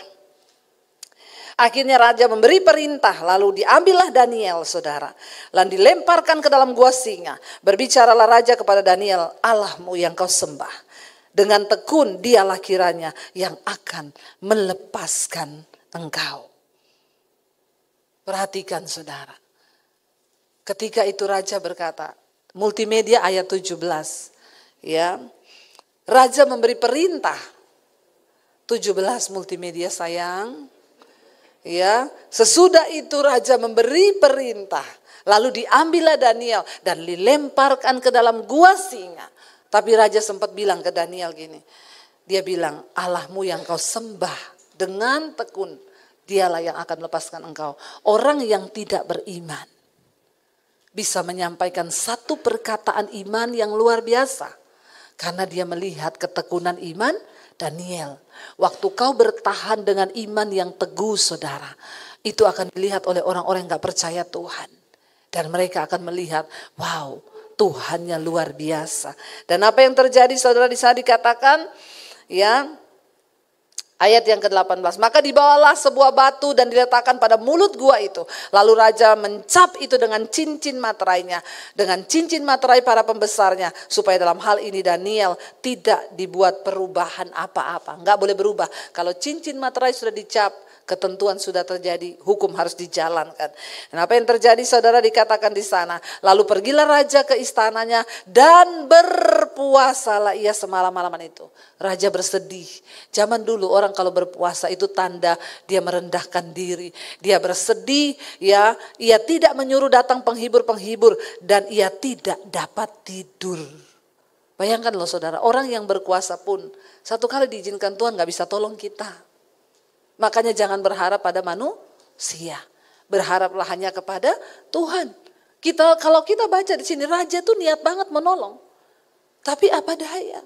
Akhirnya raja memberi perintah, lalu diambillah Daniel, saudara. Lalu dilemparkan ke dalam gua singa. Berbicaralah raja kepada Daniel, Allahmu yang kau sembah. Dengan tekun dialah kiranya yang akan melepaskan engkau. Perhatikan, saudara. Ketika itu raja berkata, Multimedia ayat 17. Ya. Raja memberi perintah. 17 Multimedia sayang. Ya, sesudah itu raja memberi perintah. Lalu diambillah Daniel dan dilemparkan ke dalam gua singa. Tapi raja sempat bilang ke Daniel gini. Dia bilang, Allahmu yang kau sembah dengan tekun, dialah yang akan melepaskan engkau. Orang yang tidak beriman bisa menyampaikan satu perkataan iman yang luar biasa. Karena dia melihat ketekunan iman Daniel. Waktu kau bertahan dengan iman yang teguh, saudara, itu akan dilihat oleh orang-orang yang gak percaya Tuhan. Dan mereka akan melihat, wow, Tuhannya luar biasa. Dan apa yang terjadi, saudara, di sana dikatakan, ya, ayat yang ke-18. Maka dibawalah sebuah batu dan diletakkan pada mulut gua itu. Lalu raja mencap itu dengan cincin materainya. Dengan cincin materai para pembesarnya. Supaya dalam hal ini Daniel tidak dibuat perubahan apa-apa. Enggak boleh berubah. Kalau cincin materai sudah dicap, ketentuan sudah terjadi, hukum harus dijalankan. Dan apa yang terjadi, saudara, dikatakan di sana. Lalu pergilah raja ke istananya dan berpuasalah ia semalam-malaman itu. Raja bersedih. Zaman dulu orang kalau berpuasa itu tanda dia merendahkan diri. Dia bersedih, ya, ia tidak menyuruh datang penghibur-penghibur dan ia tidak dapat tidur. Bayangkan loh, saudara, orang yang berkuasa pun satu kali diizinkan Tuhan gak bisa tolong kita. Makanya jangan berharap pada manusia. Berharaplah hanya kepada Tuhan. Kalau kita baca di sini, raja tuh niat banget menolong. Tapi apa daya?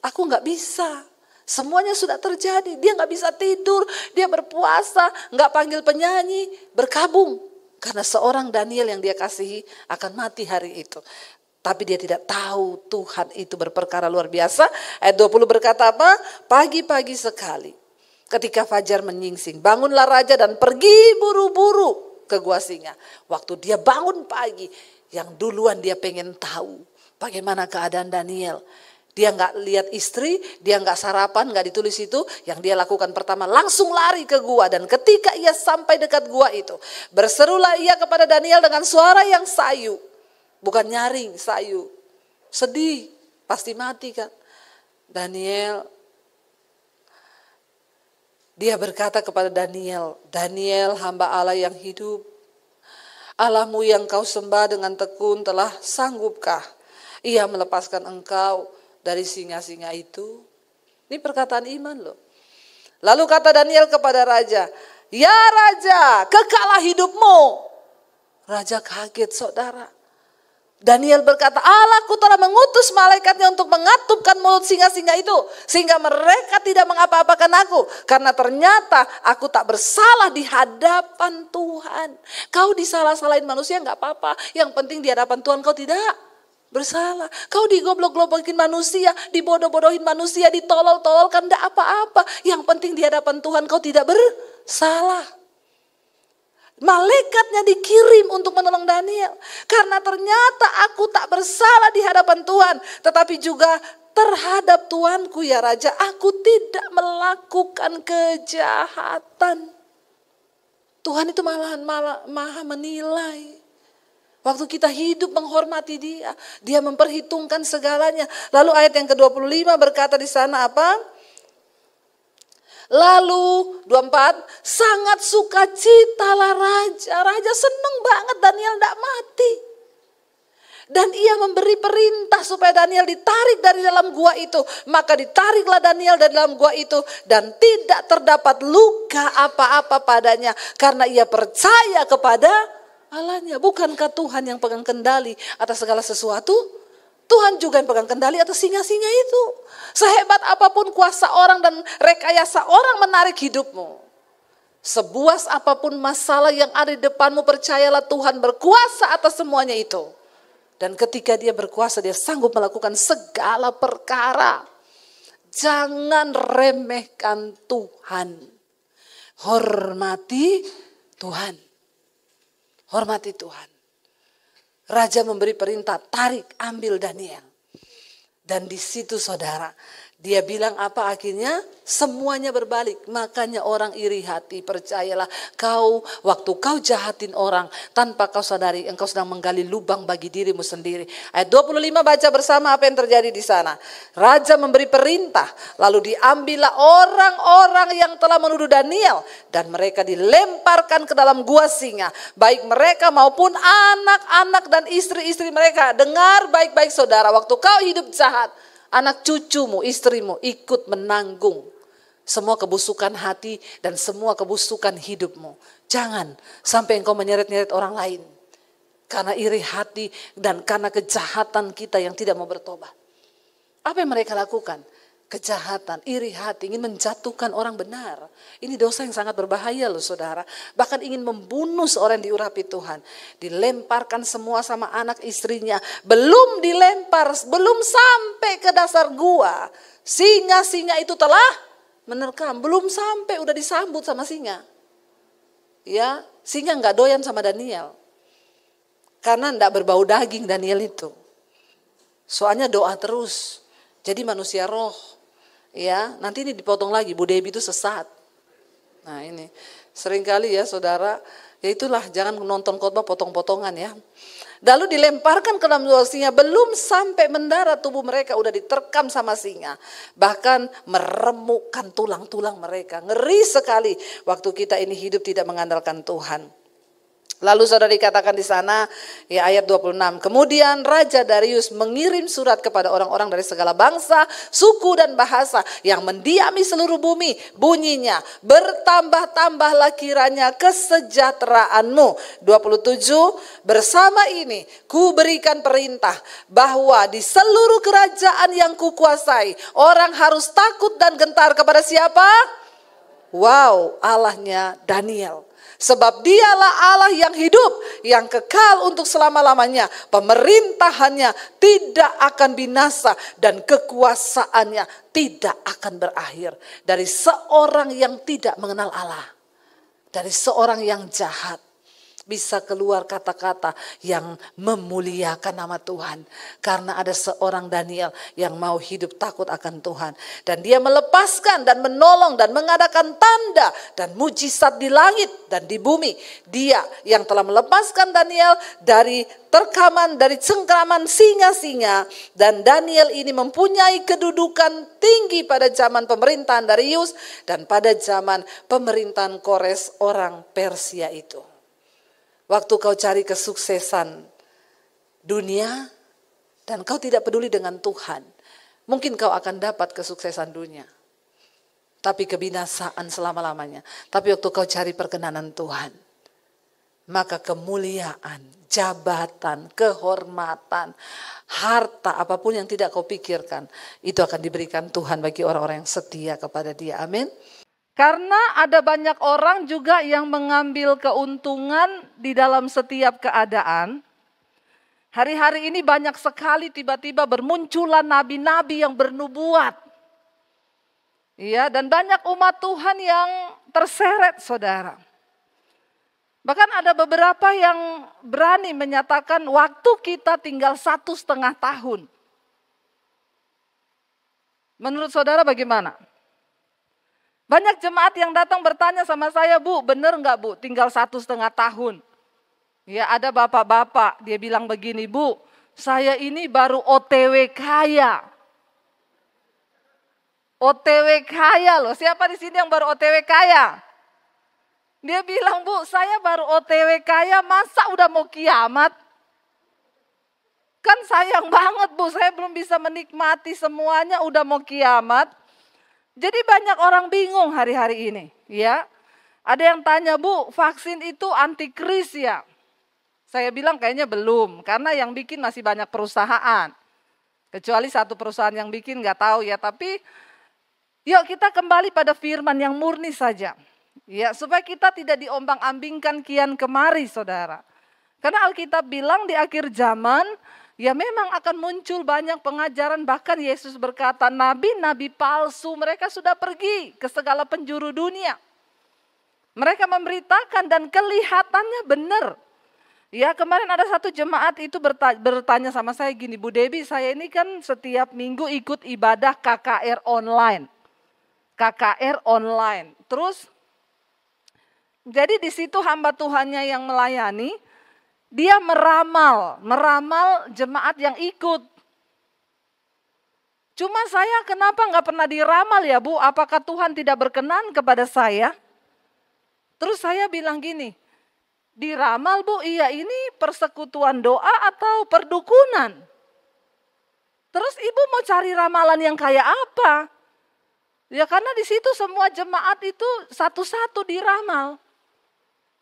Aku nggak bisa. Semuanya sudah terjadi. Dia nggak bisa tidur. Dia berpuasa. Nggak panggil penyanyi. Berkabung. Karena seorang Daniel yang dia kasihi akan mati hari itu. Tapi dia tidak tahu Tuhan itu berperkara luar biasa. Ayat 20 berkata apa? Pagi-pagi sekali. Ketika fajar menyingsing, bangunlah raja dan pergi buru-buru ke gua singa. Waktu dia bangun pagi, yang duluan dia pengen tahu bagaimana keadaan Daniel. Dia nggak lihat istri, dia nggak sarapan, nggak ditulis itu. Yang dia lakukan pertama, langsung lari ke gua. Dan ketika ia sampai dekat gua itu, berserulah ia kepada Daniel dengan suara yang sayu. Bukan nyaring, sayu. Sedih, pasti mati kan. Dia berkata kepada Daniel, Daniel, hamba Allah yang hidup, Allahmu yang kau sembah dengan tekun telah sanggupkah ia melepaskan engkau dari singa-singa itu? Ini perkataan iman loh. Lalu kata Daniel kepada raja, ya raja, kekalah hidupmu. Raja kaget, saudara. Daniel berkata, Allahku telah mengutus malaikatnya untuk mengatupkan mulut singa-singa itu. Sehingga mereka tidak mengapa-apakan aku. Karena ternyata aku tak bersalah di hadapan Tuhan. Kau disalah-salahin manusia gak apa-apa. Yang penting di hadapan Tuhan kau tidak bersalah. Kau digoblok-goblokin manusia, dibodoh-bodohin manusia, ditolol-tololkan gak apa-apa. Yang penting di hadapan Tuhan kau tidak bersalah. Malaikatnya dikirim untuk menolong Daniel. Karena ternyata aku tak bersalah di hadapan Tuhan. Tetapi juga terhadap Tuanku ya Raja, aku tidak melakukan kejahatan. Tuhan itu maha menilai. Waktu kita hidup menghormati dia, dia memperhitungkan segalanya. Lalu ayat yang ke-25 berkata di sana apa? Lalu 24, sangat sukacitalah Raja. Raja senang banget Daniel tidak mati. Dan ia memberi perintah supaya Daniel ditarik dari dalam gua itu. Maka ditariklah Daniel dari dalam gua itu. Dan tidak terdapat luka apa-apa padanya. Karena ia percaya kepada Allahnya. Bukankah Tuhan yang pegang kendali atas segala sesuatu? Tuhan juga yang pegang kendali atas singa-singa itu. Sehebat apapun kuasa orang dan rekayasa orang menarik hidupmu. Sebuas apapun masalah yang ada di depanmu, percayalah Tuhan berkuasa atas semuanya itu. Dan ketika dia berkuasa, dia sanggup melakukan segala perkara. Jangan remehkan Tuhan. Hormati Tuhan. Hormati Tuhan. Raja memberi perintah, tarik, ambil Daniel. Dan di situ saudara, dia bilang apa akhirnya? Semuanya berbalik. Makanya orang iri hati. Percayalah kau, waktu kau jahatin orang, tanpa kau sadari, engkau sedang menggali lubang bagi dirimu sendiri. Ayat 25 baca bersama apa yang terjadi di sana. Raja memberi perintah, lalu diambillah orang-orang yang telah menuduh Daniel. Dan mereka dilemparkan ke dalam gua singa. Baik mereka maupun anak-anak dan istri-istri mereka. Dengar baik-baik saudara, waktu kau hidup jahat, anak cucumu, istrimu ikut menanggung semua kebusukan hati dan semua kebusukan hidupmu. Jangan sampai engkau menyeret-nyeret orang lain. Karena iri hati dan karena kejahatan kita yang tidak mau bertobat. Apa yang mereka lakukan? Kejahatan, iri hati, ingin menjatuhkan orang benar. Ini dosa yang sangat berbahaya loh saudara. Bahkan ingin membunuh seorang yang diurapi Tuhan. Dilemparkan semua sama anak istrinya. Belum dilempar, belum sampai ke dasar gua. Singa-singa itu telah menerkam. Belum sampai udah disambut sama singa. Ya, singa gak doyan sama Daniel. Karena gak berbau daging Daniel itu. Soalnya doa terus. Jadi manusia roh. Ya, nanti ini dipotong lagi, Bu Debbie itu sesat. Nah ini, seringkali ya saudara, ya itulah jangan nonton khotbah potong-potongan ya. Lalu dilemparkan ke dalam gua singa, belum sampai mendarat tubuh mereka udah diterkam sama singa. Bahkan meremukkan tulang-tulang mereka. Ngeri sekali waktu kita ini hidup tidak mengandalkan Tuhan. Lalu saudara dikatakan di sana ya ayat 26. Kemudian Raja Darius mengirim surat kepada orang-orang dari segala bangsa, suku dan bahasa yang mendiami seluruh bumi. Bunyinya, bertambah-tambahlah kiranya kesejahteraanmu. 27. Bersama ini ku berikan perintah bahwa di seluruh kerajaan yang kukuasai orang harus takut dan gentar kepada siapa? Wow, Allahnya Daniel. Sebab dialah Allah yang hidup, yang kekal untuk selama-lamanya. Pemerintahannya tidak akan binasa dan kekuasaannya tidak akan berakhir. Dari seorang yang tidak mengenal Allah, dari seorang yang jahat, bisa keluar kata-kata yang memuliakan nama Tuhan. Karena ada seorang Daniel yang mau hidup takut akan Tuhan. Dan dia melepaskan dan menolong dan mengadakan tanda dan mujizat di langit dan di bumi. Dia yang telah melepaskan Daniel dari terkaman, dari cengkraman singa-singa. Dan Daniel ini mempunyai kedudukan tinggi pada zaman pemerintahan Darius dan pada zaman pemerintahan Kores orang Persia itu. Waktu kau cari kesuksesan dunia dan kau tidak peduli dengan Tuhan, mungkin kau akan dapat kesuksesan dunia, tapi kebinasaan selama-lamanya. Tapi waktu kau cari perkenanan Tuhan, maka kemuliaan, jabatan, kehormatan, harta, apapun yang tidak kau pikirkan, itu akan diberikan Tuhan bagi orang-orang yang setia kepada Dia. Amin. Karena ada banyak orang juga yang mengambil keuntungan di dalam setiap keadaan. Hari-hari ini banyak sekali tiba-tiba bermunculan nabi-nabi yang bernubuat. Ya, dan banyak umat Tuhan yang terseret, saudara. Bahkan ada beberapa yang berani menyatakan waktu kita tinggal 1,5 tahun. Menurut saudara bagaimana? Banyak jemaat yang datang bertanya sama saya, Bu, benar nggak Bu tinggal 1,5 tahun? Ya ada bapak-bapak, dia bilang begini, Bu, saya ini baru OTW kaya. OTW kaya loh, siapa di sini yang baru OTW kaya? Dia bilang, Bu, saya baru OTW kaya, masa udah mau kiamat? Kan sayang banget, Bu, saya belum bisa menikmati semuanya, udah mau kiamat. Jadi banyak orang bingung hari-hari ini, ya. Ada yang tanya, Bu, vaksin itu antikris ya? Saya bilang kayaknya belum, karena yang bikin masih banyak perusahaan. Kecuali satu perusahaan yang bikin, nggak tahu ya. Tapi yuk kita kembali pada firman yang murni saja. Ya, supaya kita tidak diombang-ambingkan kian kemari, saudara. Karena Alkitab bilang di akhir zaman, ya memang akan muncul banyak pengajaran. Bahkan Yesus berkata, nabi-nabi palsu mereka sudah pergi ke segala penjuru dunia. Mereka memberitakan dan kelihatannya benar. Ya, kemarin ada satu jemaat itu bertanya sama saya gini, Bu Debbie, saya ini kan setiap minggu ikut ibadah KKR online. KKR online. Terus, jadi di situ hamba Tuhannya yang melayani, dia meramal jemaat yang ikut. Cuma saya kenapa nggak pernah diramal ya Bu, apakah Tuhan tidak berkenan kepada saya? Terus saya bilang gini, diramal Bu, iya ini persekutuan doa atau perdukunan? Terus ibu mau cari ramalan yang kayak apa? Ya karena di situ semua jemaat itu satu-satu diramal.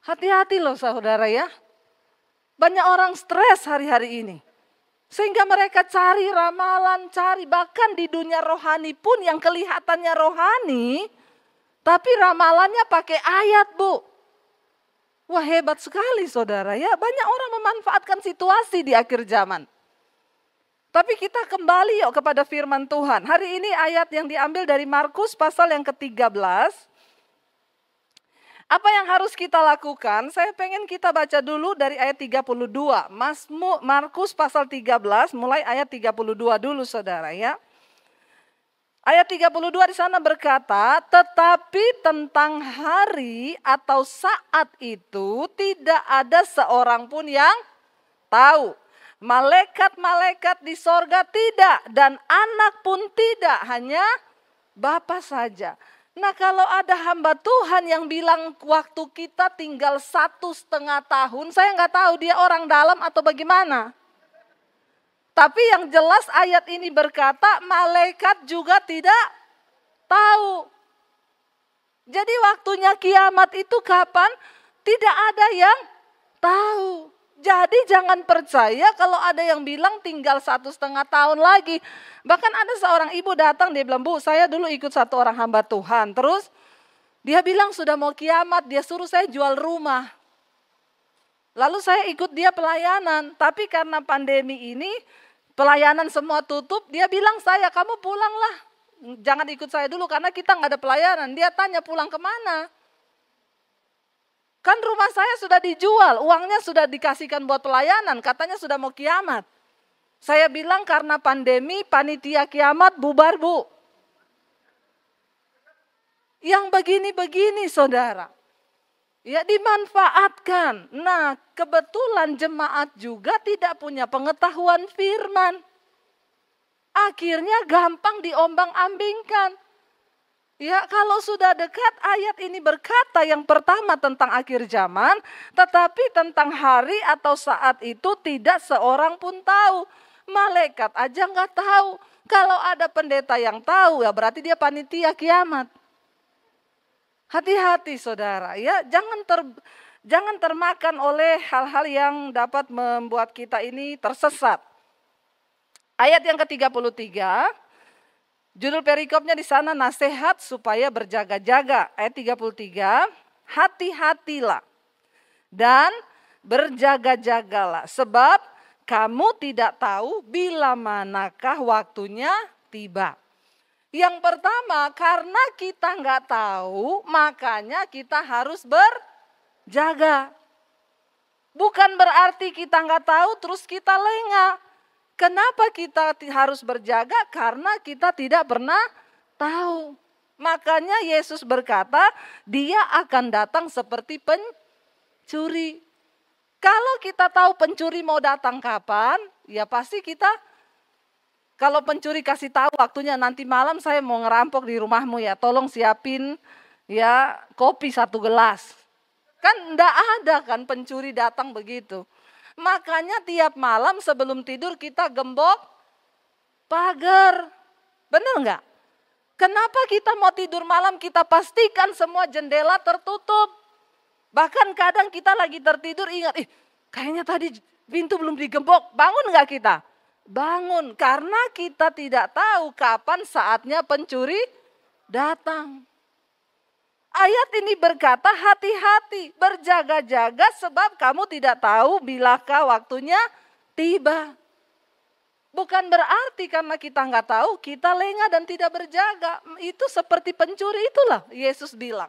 Hati-hati loh saudara ya. Banyak orang stres hari-hari ini. Sehingga mereka cari ramalan, bahkan di dunia rohani pun yang kelihatannya rohani, tapi ramalannya pakai ayat Bu. Wah hebat sekali saudara ya, banyak orang memanfaatkan situasi di akhir zaman. Tapi kita kembali yuk kepada firman Tuhan. Hari ini ayat yang diambil dari Markus pasal yang ke-13. Apa yang harus kita lakukan? Saya pengen kita baca dulu dari ayat 32. Markus pasal 13 mulai ayat 32 dulu saudara ya. Ayat 32 di sana berkata, tetapi tentang hari atau saat itu tidak ada seorang pun yang tahu. Malaikat-malaikat di sorga tidak dan anak pun tidak, hanya Bapa saja. Nah kalau ada hamba Tuhan yang bilang waktu kita tinggal 1,5 tahun, saya nggak tahu dia orang dalam atau bagaimana. Tapi yang jelas ayat ini berkata malaikat juga tidak tahu. Jadi waktunya kiamat itu kapan? Tidak ada yang tahu. Jadi jangan percaya kalau ada yang bilang tinggal 1,5 tahun lagi. Bahkan ada seorang ibu datang, dia bilang, Bu saya dulu ikut satu orang hamba Tuhan. Terus dia bilang sudah mau kiamat, dia suruh saya jual rumah. Lalu saya ikut dia pelayanan, tapi karena pandemi ini pelayanan semua tutup, dia bilang saya, kamu pulanglah. Jangan ikut saya dulu karena kita nggak ada pelayanan. Dia tanya pulang kemana? Kan rumah saya sudah dijual, uangnya sudah dikasihkan buat pelayanan, katanya sudah mau kiamat. Saya bilang karena pandemi, panitia kiamat bubar Bu. Yang begini-begini saudara, ya dimanfaatkan. Nah kebetulan jemaat juga tidak punya pengetahuan firman. Akhirnya gampang diombang-ambingkan. Ya kalau sudah dekat ayat ini berkata yang pertama tentang akhir zaman, tetapi tentang hari atau saat itu tidak seorang pun tahu. Malaikat aja nggak tahu. Kalau ada pendeta yang tahu ya berarti dia panitia kiamat. Hati-hati saudara ya, jangan termakan oleh hal-hal yang dapat membuat kita ini tersesat. Ayat yang ke-33. Judul perikopnya di sana nasihat supaya berjaga-jaga. Ayat 33, hati-hatilah dan berjaga-jagalah sebab kamu tidak tahu bila manakah waktunya tiba. Yang pertama karena kita nggak tahu makanya kita harus berjaga. Bukan berarti kita nggak tahu terus kita lengah. Kenapa kita harus berjaga? Karena kita tidak pernah tahu. Makanya Yesus berkata, dia akan datang seperti pencuri. Kalau kita tahu pencuri mau datang kapan, ya pasti kita, kalau pencuri kasih tahu waktunya nanti malam saya mau ngerampok di rumahmu ya, tolong siapin ya kopi 1 gelas. Kan enggak ada kan pencuri datang begitu. Makanya tiap malam sebelum tidur kita gembok pagar. Benar enggak? Kenapa kita mau tidur malam kita pastikan semua jendela tertutup. Bahkan kadang kita lagi tertidur ingat, kayaknya tadi pintu belum digembok. Bangun enggak kita? Bangun, karena kita tidak tahu kapan saatnya pencuri datang. Ayat ini berkata hati-hati, berjaga-jaga sebab kamu tidak tahu bilakah waktunya tiba. Bukan berarti karena kita nggak tahu kita lengah dan tidak berjaga. Itu seperti pencuri, itulah Yesus bilang.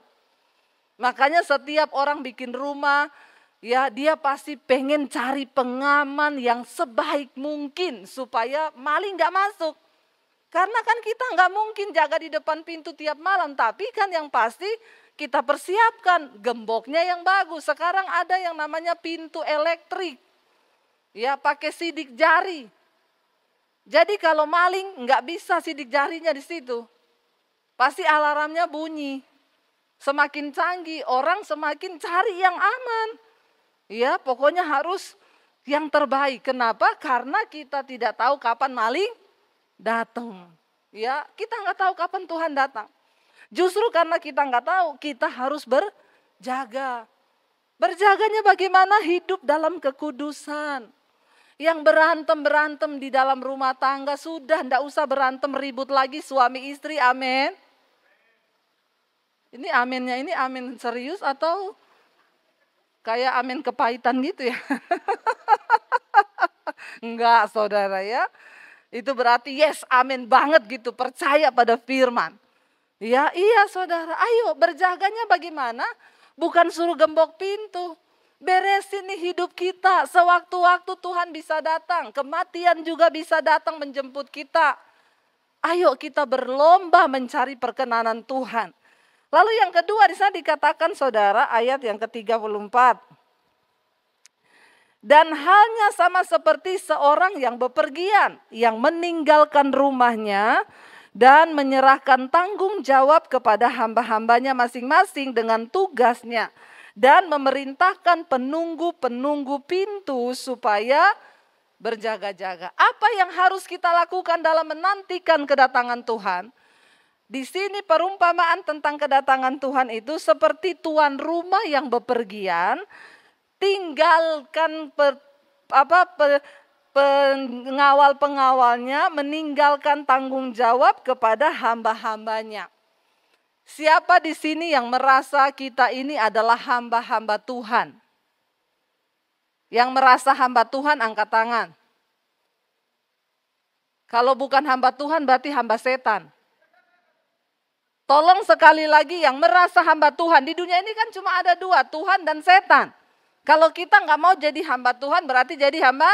Makanya setiap orang bikin rumah, ya dia pasti pengen cari pengaman yang sebaik mungkin supaya maling nggak masuk. Karena kan kita nggak mungkin jaga di depan pintu tiap malam, tapi kan yang pasti kita persiapkan gemboknya yang bagus. Sekarang ada yang namanya pintu elektrik, ya pakai sidik jari. Jadi kalau maling nggak bisa sidik jarinya di situ, pasti alarmnya bunyi. Semakin canggih orang semakin cari yang aman. Ya pokoknya harus yang terbaik. Kenapa? Karena kita tidak tahu kapan maling datang. Ya kita nggak tahu kapan Tuhan datang. Justru karena kita nggak tahu, kita harus berjaga. Berjaganya bagaimana? Hidup dalam kekudusan. Yang berantem di dalam rumah tangga sudah ndak usah berantem ribut lagi suami istri, amin. Ini aminnya ini amin serius atau kayak amin kepahitan gitu ya? Enggak saudara ya. Itu berarti yes amin banget gitu, percaya pada firman. Ya iya saudara, ayo berjaganya bagaimana? Bukan suruh gembok pintu. Beresin nih hidup kita, sewaktu-waktu Tuhan bisa datang, kematian juga bisa datang menjemput kita. Ayo kita berlomba mencari perkenanan Tuhan. Lalu yang kedua di sana dikatakan saudara ayat yang ke-34. Dan halnya sama seperti seorang yang bepergian, yang meninggalkan rumahnya dan menyerahkan tanggung jawab kepada hamba-hambanya masing-masing dengan tugasnya. Dan memerintahkan penunggu-penunggu pintu supaya berjaga-jaga. Apa yang harus kita lakukan dalam menantikan kedatangan Tuhan? Di sini perumpamaan tentang kedatangan Tuhan itu seperti tuan rumah yang bepergian, tinggalkan pengawal-pengawalnya, meninggalkan tanggung jawab kepada hamba-hambanya. Siapa di sini yang merasa kita ini adalah hamba-hamba Tuhan? Yang merasa hamba Tuhan angkat tangan. Kalau bukan hamba Tuhan berarti hamba setan. Tolong sekali lagi yang merasa hamba Tuhan. Di dunia ini kan cuma ada 2, Tuhan dan setan. Kalau kita nggak mau jadi hamba Tuhan berarti jadi hamba.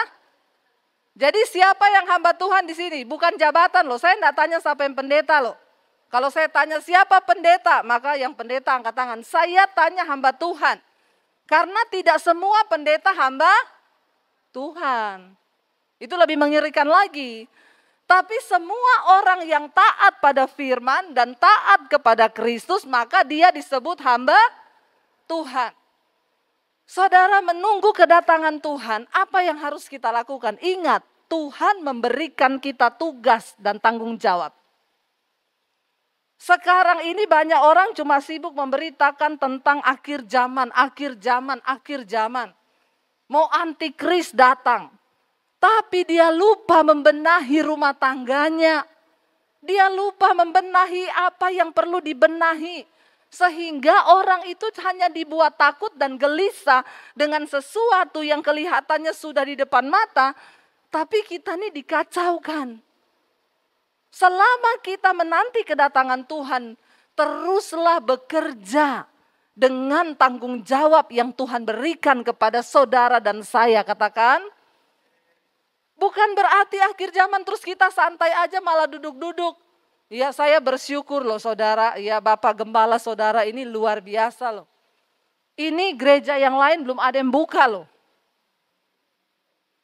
Jadi siapa yang hamba Tuhan di sini? Bukan jabatan loh, saya nggak tanya siapa yang pendeta loh. Kalau saya tanya siapa pendeta, maka yang pendeta angkat tangan. Saya tanya hamba Tuhan. Karena tidak semua pendeta hamba Tuhan. Itu lebih mengerikan lagi. Tapi semua orang yang taat pada firman dan taat kepada Kristus, maka dia disebut hamba Tuhan. Saudara menunggu kedatangan Tuhan, apa yang harus kita lakukan? Ingat, Tuhan memberikan kita tugas dan tanggung jawab. Sekarang ini banyak orang cuma sibuk memberitakan tentang akhir zaman. Mau antikris datang. Tapi dia lupa membenahi rumah tangganya. Dia lupa membenahi apa yang perlu dibenahi. Sehingga orang itu hanya dibuat takut dan gelisah dengan sesuatu yang kelihatannya sudah di depan mata. Tapi kita ini dikacaukan. Selama kita menanti kedatangan Tuhan, teruslah bekerja dengan tanggung jawab yang Tuhan berikan kepada saudara dan saya. Katakan, bukan berarti akhir zaman terus kita santai aja malah duduk-duduk. Ya, saya bersyukur loh saudara, ya Bapak Gembala saudara ini luar biasa loh. Ini gereja yang lain belum ada yang buka loh.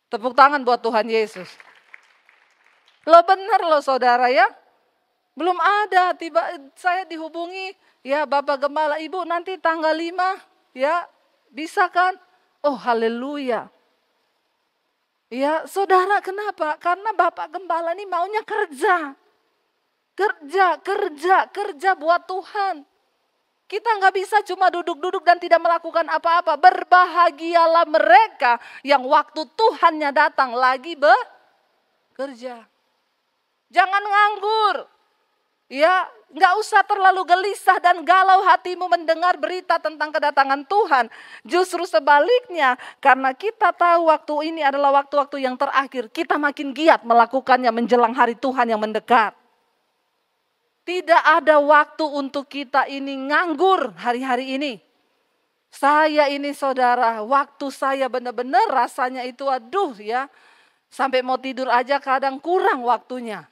Tepuk tangan buat Tuhan Yesus. Lo benar loh saudara ya. Belum ada, tiba saya dihubungi, ya Bapak Gembala, Ibu nanti tanggal 5, ya bisa kan? Oh haleluya. Ya saudara, kenapa? Karena Bapak Gembala ini maunya kerja. Kerja buat Tuhan. Kita nggak bisa cuma duduk-duduk dan tidak melakukan apa-apa. Berbahagialah mereka yang waktu Tuhannya datang lagi bekerja. Jangan nganggur. Ya, nggak usah terlalu gelisah dan galau hatimu mendengar berita tentang kedatangan Tuhan. Justru sebaliknya, karena kita tahu waktu ini adalah waktu-waktu yang terakhir, kita makin giat melakukannya menjelang hari Tuhan yang mendekat. Tidak ada waktu untuk kita ini nganggur hari-hari ini. Saya ini saudara, waktu saya benar-benar rasanya itu aduh ya, sampai mau tidur aja kadang kurang waktunya.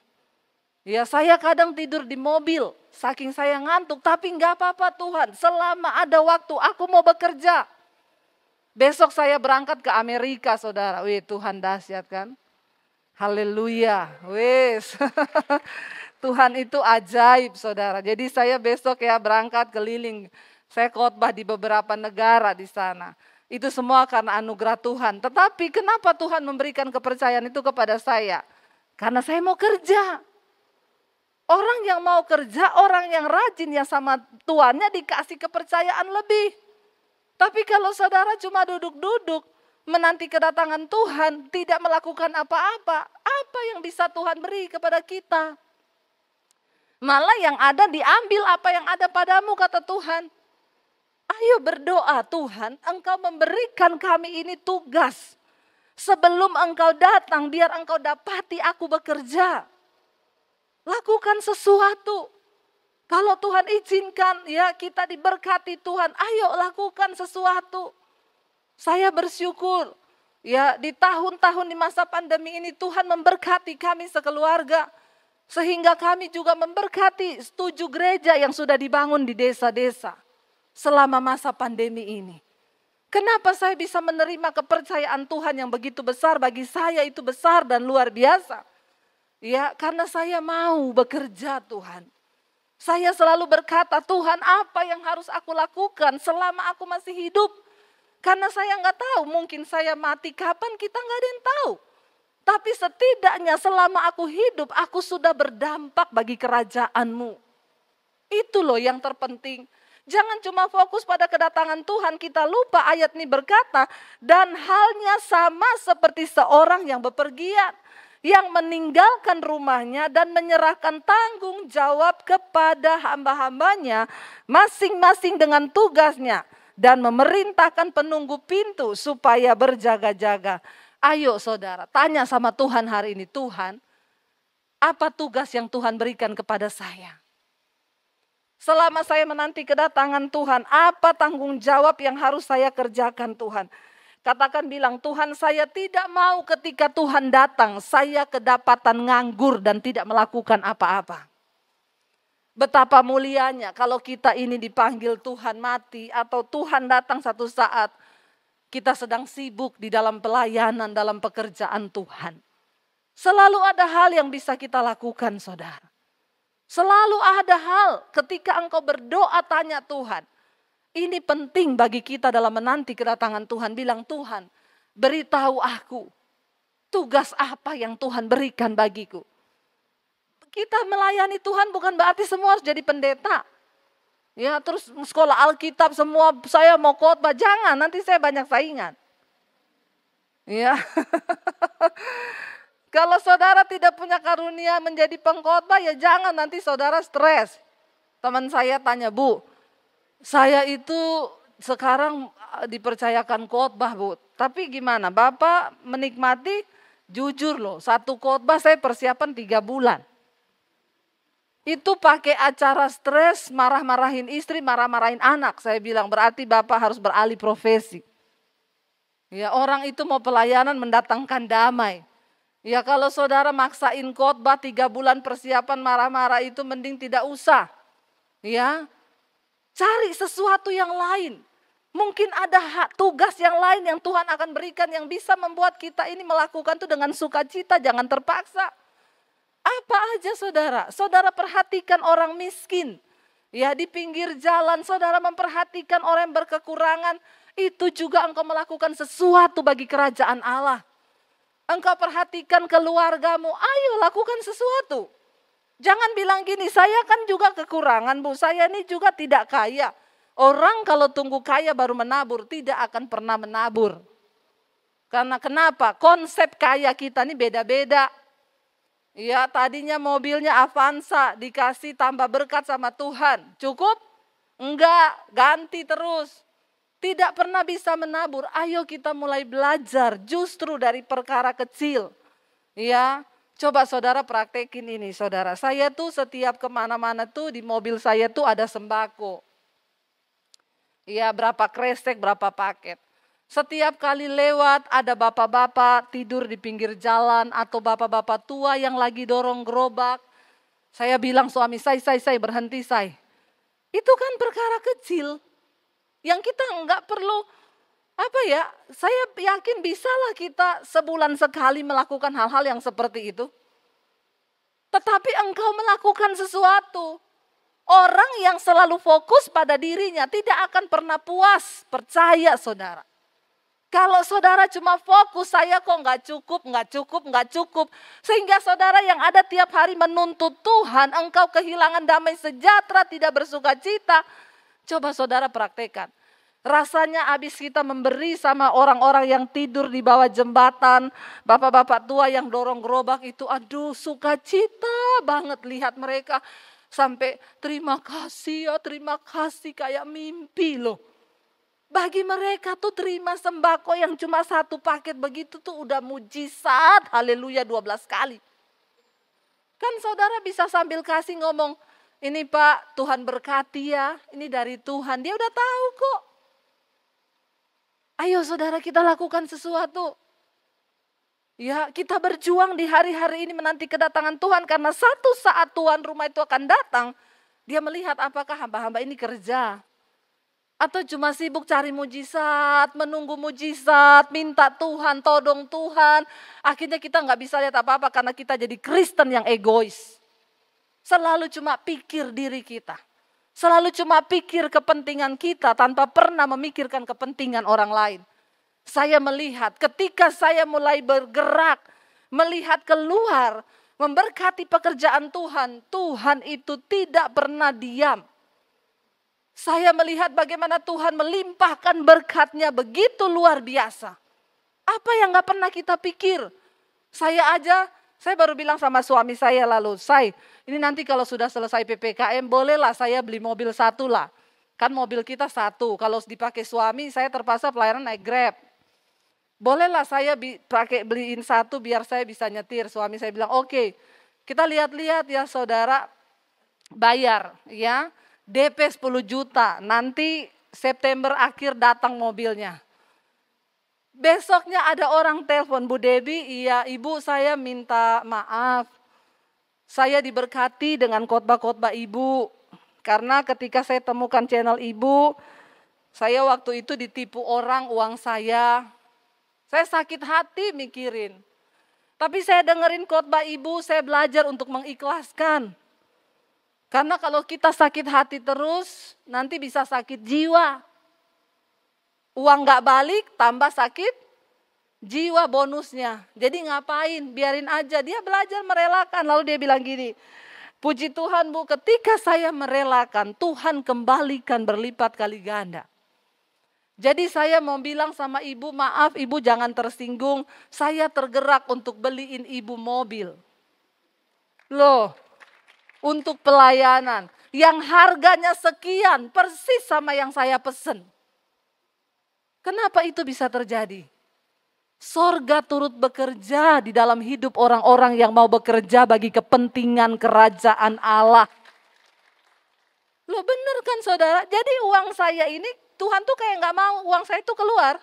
Ya saya kadang tidur di mobil, saking saya ngantuk, tapi enggak apa-apa Tuhan, selama ada waktu aku mau bekerja. Besok saya berangkat ke Amerika saudara, wih Tuhan dahsyat kan. Haleluya, wis. Tuhan itu ajaib saudara, jadi saya besok ya berangkat keliling. Saya khotbah di beberapa negara di sana. Itu semua karena anugerah Tuhan. Tetapi kenapa Tuhan memberikan kepercayaan itu kepada saya? Karena saya mau kerja. Orang yang mau kerja, orang yang rajin ya sama tuannya dikasih kepercayaan lebih. Tapi kalau saudara cuma duduk-duduk, menanti kedatangan Tuhan, tidak melakukan apa-apa, apa yang bisa Tuhan beri kepada kita? Malah yang ada diambil apa yang ada padamu kata Tuhan. Ayo berdoa Tuhan, Engkau memberikan kami ini tugas. Sebelum Engkau datang, biar Engkau dapati aku bekerja. Lakukan sesuatu. Kalau Tuhan izinkan ya kita diberkati Tuhan, ayo lakukan sesuatu. Saya bersyukur ya di tahun-tahun di masa pandemi ini Tuhan memberkati kami sekeluarga. Sehingga kami juga memberkati 7 gereja yang sudah dibangun di desa-desa selama masa pandemi ini. Kenapa saya bisa menerima kepercayaan Tuhan yang begitu besar bagi saya itu besar dan luar biasa. Ya, karena saya mau bekerja Tuhan. Saya selalu berkata, Tuhan apa yang harus aku lakukan selama aku masih hidup? Karena saya nggak tahu, mungkin saya mati kapan kita nggak ada yang tahu. Tapi setidaknya selama aku hidup, aku sudah berdampak bagi kerajaan-Mu. Itu loh yang terpenting. Jangan cuma fokus pada kedatangan Tuhan, kita lupa ayat ini berkata, dan halnya sama seperti seorang yang bepergian. Yang meninggalkan rumahnya dan menyerahkan tanggung jawab kepada hamba-hambanya masing-masing dengan tugasnya dan memerintahkan penunggu pintu supaya berjaga-jaga. Ayo saudara, tanya sama Tuhan hari ini, Tuhan, apa tugas yang Tuhan berikan kepada saya? Selama saya menanti kedatangan Tuhan, apa tanggung jawab yang harus saya kerjakan Tuhan? Katakan bilang, Tuhan saya tidak mau ketika Tuhan datang, saya kedapatan nganggur dan tidak melakukan apa-apa. Betapa mulianya kalau kita ini dipanggil Tuhan mati atau Tuhan datang satu saat, kita sedang sibuk di dalam pelayanan, dalam pekerjaan Tuhan. Selalu ada hal yang bisa kita lakukan saudara. Selalu ada hal ketika engkau berdoa tanya Tuhan. Ini penting bagi kita dalam menanti kedatangan Tuhan. Bilang Tuhan, beritahu aku tugas apa yang Tuhan berikan bagiku. Kita melayani Tuhan bukan berarti semua harus jadi pendeta. Ya terus sekolah Alkitab semua saya mau khotbah. Jangan, nanti saya banyak saingan. Ya. Kalau saudara tidak punya karunia menjadi pengkhotbah ya jangan nanti saudara stres. Teman saya tanya, Bu, saya itu sekarang dipercayakan khotbah Bu. Tapi gimana? Bapak menikmati jujur loh. Satu khotbah saya persiapan 3 bulan. Itu pakai acara stres, marah-marahin istri, marah-marahin anak. Saya bilang berarti Bapak harus beralih profesi. Ya, orang itu mau pelayanan mendatangkan damai. Ya, kalau saudara maksain khotbah 3 bulan persiapan marah-marah itu mending tidak usah. Ya, cari sesuatu yang lain. Mungkin ada tugas yang lain yang Tuhan akan berikan yang bisa membuat kita ini melakukan itu dengan sukacita, jangan terpaksa. Apa aja saudara? Saudara perhatikan orang miskin. Ya, di pinggir jalan saudara memperhatikan orang yang berkekurangan. Itu juga engkau melakukan sesuatu bagi kerajaan Allah. Engkau perhatikan keluargamu, ayo lakukan sesuatu. Jangan bilang gini, saya kan juga kekurangan Bu, saya ini juga tidak kaya. Orang kalau tunggu kaya baru menabur, tidak akan pernah menabur. Karena kenapa? Konsep kaya kita ini beda-beda. Ya, tadinya mobilnya Avanza, dikasih tambah berkat sama Tuhan. Cukup? Enggak, ganti terus. Tidak pernah bisa menabur. Ayo kita mulai belajar justru dari perkara kecil. Ya, coba saudara praktekin ini saudara. Saya tuh setiap kemana-mana tuh di mobil saya tuh ada sembako. Ya, berapa kresek, berapa paket. Setiap kali lewat ada bapak-bapak tidur di pinggir jalan atau bapak-bapak tua yang lagi dorong gerobak. Saya bilang suami saya berhenti saya. Itu kan perkara kecil yang kita enggak perlu saya yakin bisalah kita sebulan sekali melakukan hal-hal yang seperti itu. Tetapi engkau melakukan sesuatu. Orang yang selalu fokus pada dirinya tidak akan pernah puas, percaya saudara. Kalau saudara cuma fokus, saya kok nggak cukup. Sehingga saudara yang ada tiap hari menuntut Tuhan, engkau kehilangan damai sejahtera, tidak bersuka cita. Coba saudara praktekkan. Rasanya habis kita memberi sama orang-orang yang tidur di bawah jembatan, bapak-bapak tua yang dorong gerobak itu, aduh sukacita banget lihat mereka. Sampai terima kasih kayak mimpi loh. Bagi mereka tuh terima sembako yang cuma 1 paket begitu tuh udah mujizat, haleluya 12 kali. Kan saudara bisa sambil kasih ngomong, ini Pak Tuhan berkati ya, ini dari Tuhan, dia udah tahu kok. Ayo saudara kita lakukan sesuatu. Ya, kita berjuang di hari-hari ini menanti kedatangan Tuhan karena satu saat Tuhan rumah itu akan datang, dia melihat apakah hamba-hamba ini kerja. Atau cuma sibuk cari mujizat, menunggu mujizat, minta Tuhan, todong Tuhan. Akhirnya kita nggak bisa lihat apa-apa karena kita jadi Kristen yang egois. Selalu cuma pikir diri kita. Selalu cuma pikir kepentingan kita tanpa pernah memikirkan kepentingan orang lain. Saya melihat ketika saya mulai bergerak, melihat keluar, memberkati pekerjaan Tuhan, Tuhan itu tidak pernah diam. Saya melihat bagaimana Tuhan melimpahkan berkat-Nya begitu luar biasa. Apa yang gak pernah kita pikir. Saya baru bilang sama suami saya lalu, ini nanti kalau sudah selesai PPKM bolehlah saya beli mobil 1 lah. Kan mobil kita 1, kalau dipakai suami saya terpaksa pelayanan naik Grab. Bolehlah saya beliin 1 biar saya bisa nyetir. Suami saya bilang oke, kita lihat-lihat ya saudara, bayar ya. DP 10 juta, nanti September akhir datang mobilnya. Besoknya ada orang telepon, Bu Debbie, iya Ibu saya minta maaf. Saya diberkati dengan khotbah-khotbah Ibu. Karena ketika saya temukan channel Ibu, saya waktu itu ditipu orang uang saya. Saya sakit hati mikirin. Tapi saya dengerin khotbah Ibu, saya belajar untuk mengikhlaskan. Karena kalau kita sakit hati terus, nanti bisa sakit jiwa. Uang gak balik, tambah sakit jiwa bonusnya. Jadi ngapain, biarin aja. Dia belajar merelakan, lalu dia bilang gini, puji Tuhan Bu, ketika saya merelakan, Tuhan kembalikan berlipat kali ganda. Jadi saya mau bilang sama Ibu, maaf Ibu jangan tersinggung, saya tergerak untuk beliin Ibu mobil. Loh. Untuk pelayanan yang harganya sekian persis sama yang saya pesen. Kenapa itu bisa terjadi? Sorga turut bekerja di dalam hidup orang-orang yang mau bekerja bagi kepentingan kerajaan Allah. Loh bener kan saudara? Jadi uang saya ini Tuhan tuh kayak gak mau uang saya itu keluar.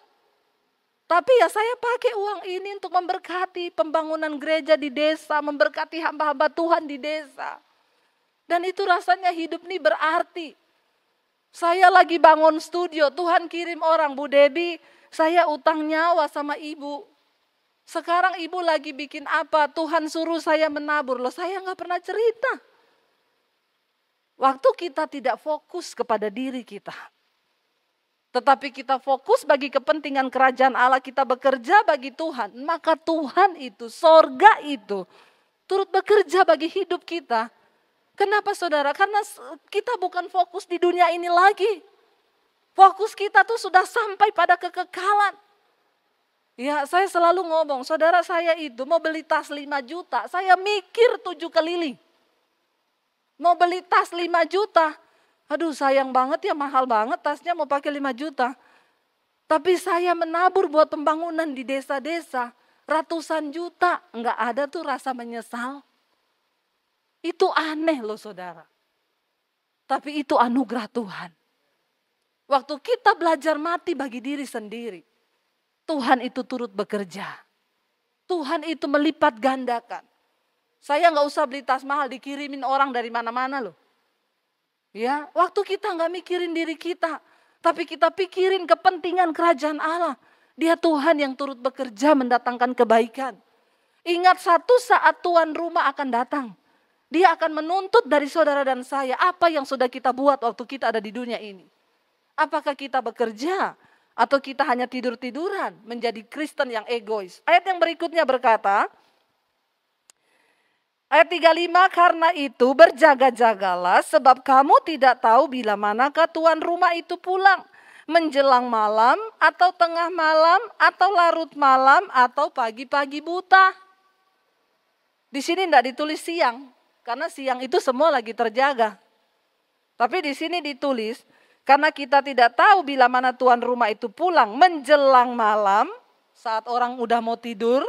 Tapi ya saya pakai uang ini untuk memberkati pembangunan gereja di desa, memberkati hamba-hamba Tuhan di desa. Dan itu rasanya hidup ini berarti. Saya lagi bangun studio, Tuhan kirim orang, Bu Debi, saya utang nyawa sama ibu. Sekarang ibu lagi bikin apa, Tuhan suruh saya menabur. Loh saya gak pernah cerita. Waktu kita tidak fokus kepada diri kita. Tetapi kita fokus bagi kepentingan kerajaan Allah, kita bekerja bagi Tuhan. Maka Tuhan itu, sorga itu, turut bekerja bagi hidup kita. Kenapa saudara? Karena kita bukan fokus di dunia ini lagi. Fokus kita tuh sudah sampai pada kekekalan. Ya saya selalu ngomong, saudara saya itu mau beli tas 5 juta, saya mikir 7 keliling. Mau beli tas 5 juta. Aduh sayang banget ya, mahal banget tasnya, mau pakai 5 juta. Tapi saya menabur buat pembangunan di desa-desa, ratusan juta, enggak ada tuh rasa menyesal. Itu aneh loh saudara. Tapi itu anugerah Tuhan. Waktu kita belajar mati bagi diri sendiri, Tuhan itu turut bekerja. Tuhan itu melipat gandakan. Saya enggak usah beli tas mahal, dikirimin orang dari mana-mana loh. Ya, waktu kita nggak mikirin diri kita, tapi kita pikirin kepentingan kerajaan Allah. Dia Tuhan yang turut bekerja mendatangkan kebaikan. Ingat satu saat tuan rumah akan datang. Dia akan menuntut dari saudara dan saya apa yang sudah kita buat waktu kita ada di dunia ini. Apakah kita bekerja atau kita hanya tidur-tiduran menjadi Kristen yang egois. Ayat yang berikutnya berkata, ayat 35, karena itu berjaga-jagalah sebab kamu tidak tahu bila manakah tuan rumah itu pulang. Menjelang malam atau tengah malam atau larut malam atau pagi-pagi buta. Di sini tidak ditulis siang, karena siang itu semua lagi terjaga. Tapi di sini ditulis, karena kita tidak tahu bila mana tuan rumah itu pulang menjelang malam, saat orang udah mau tidur,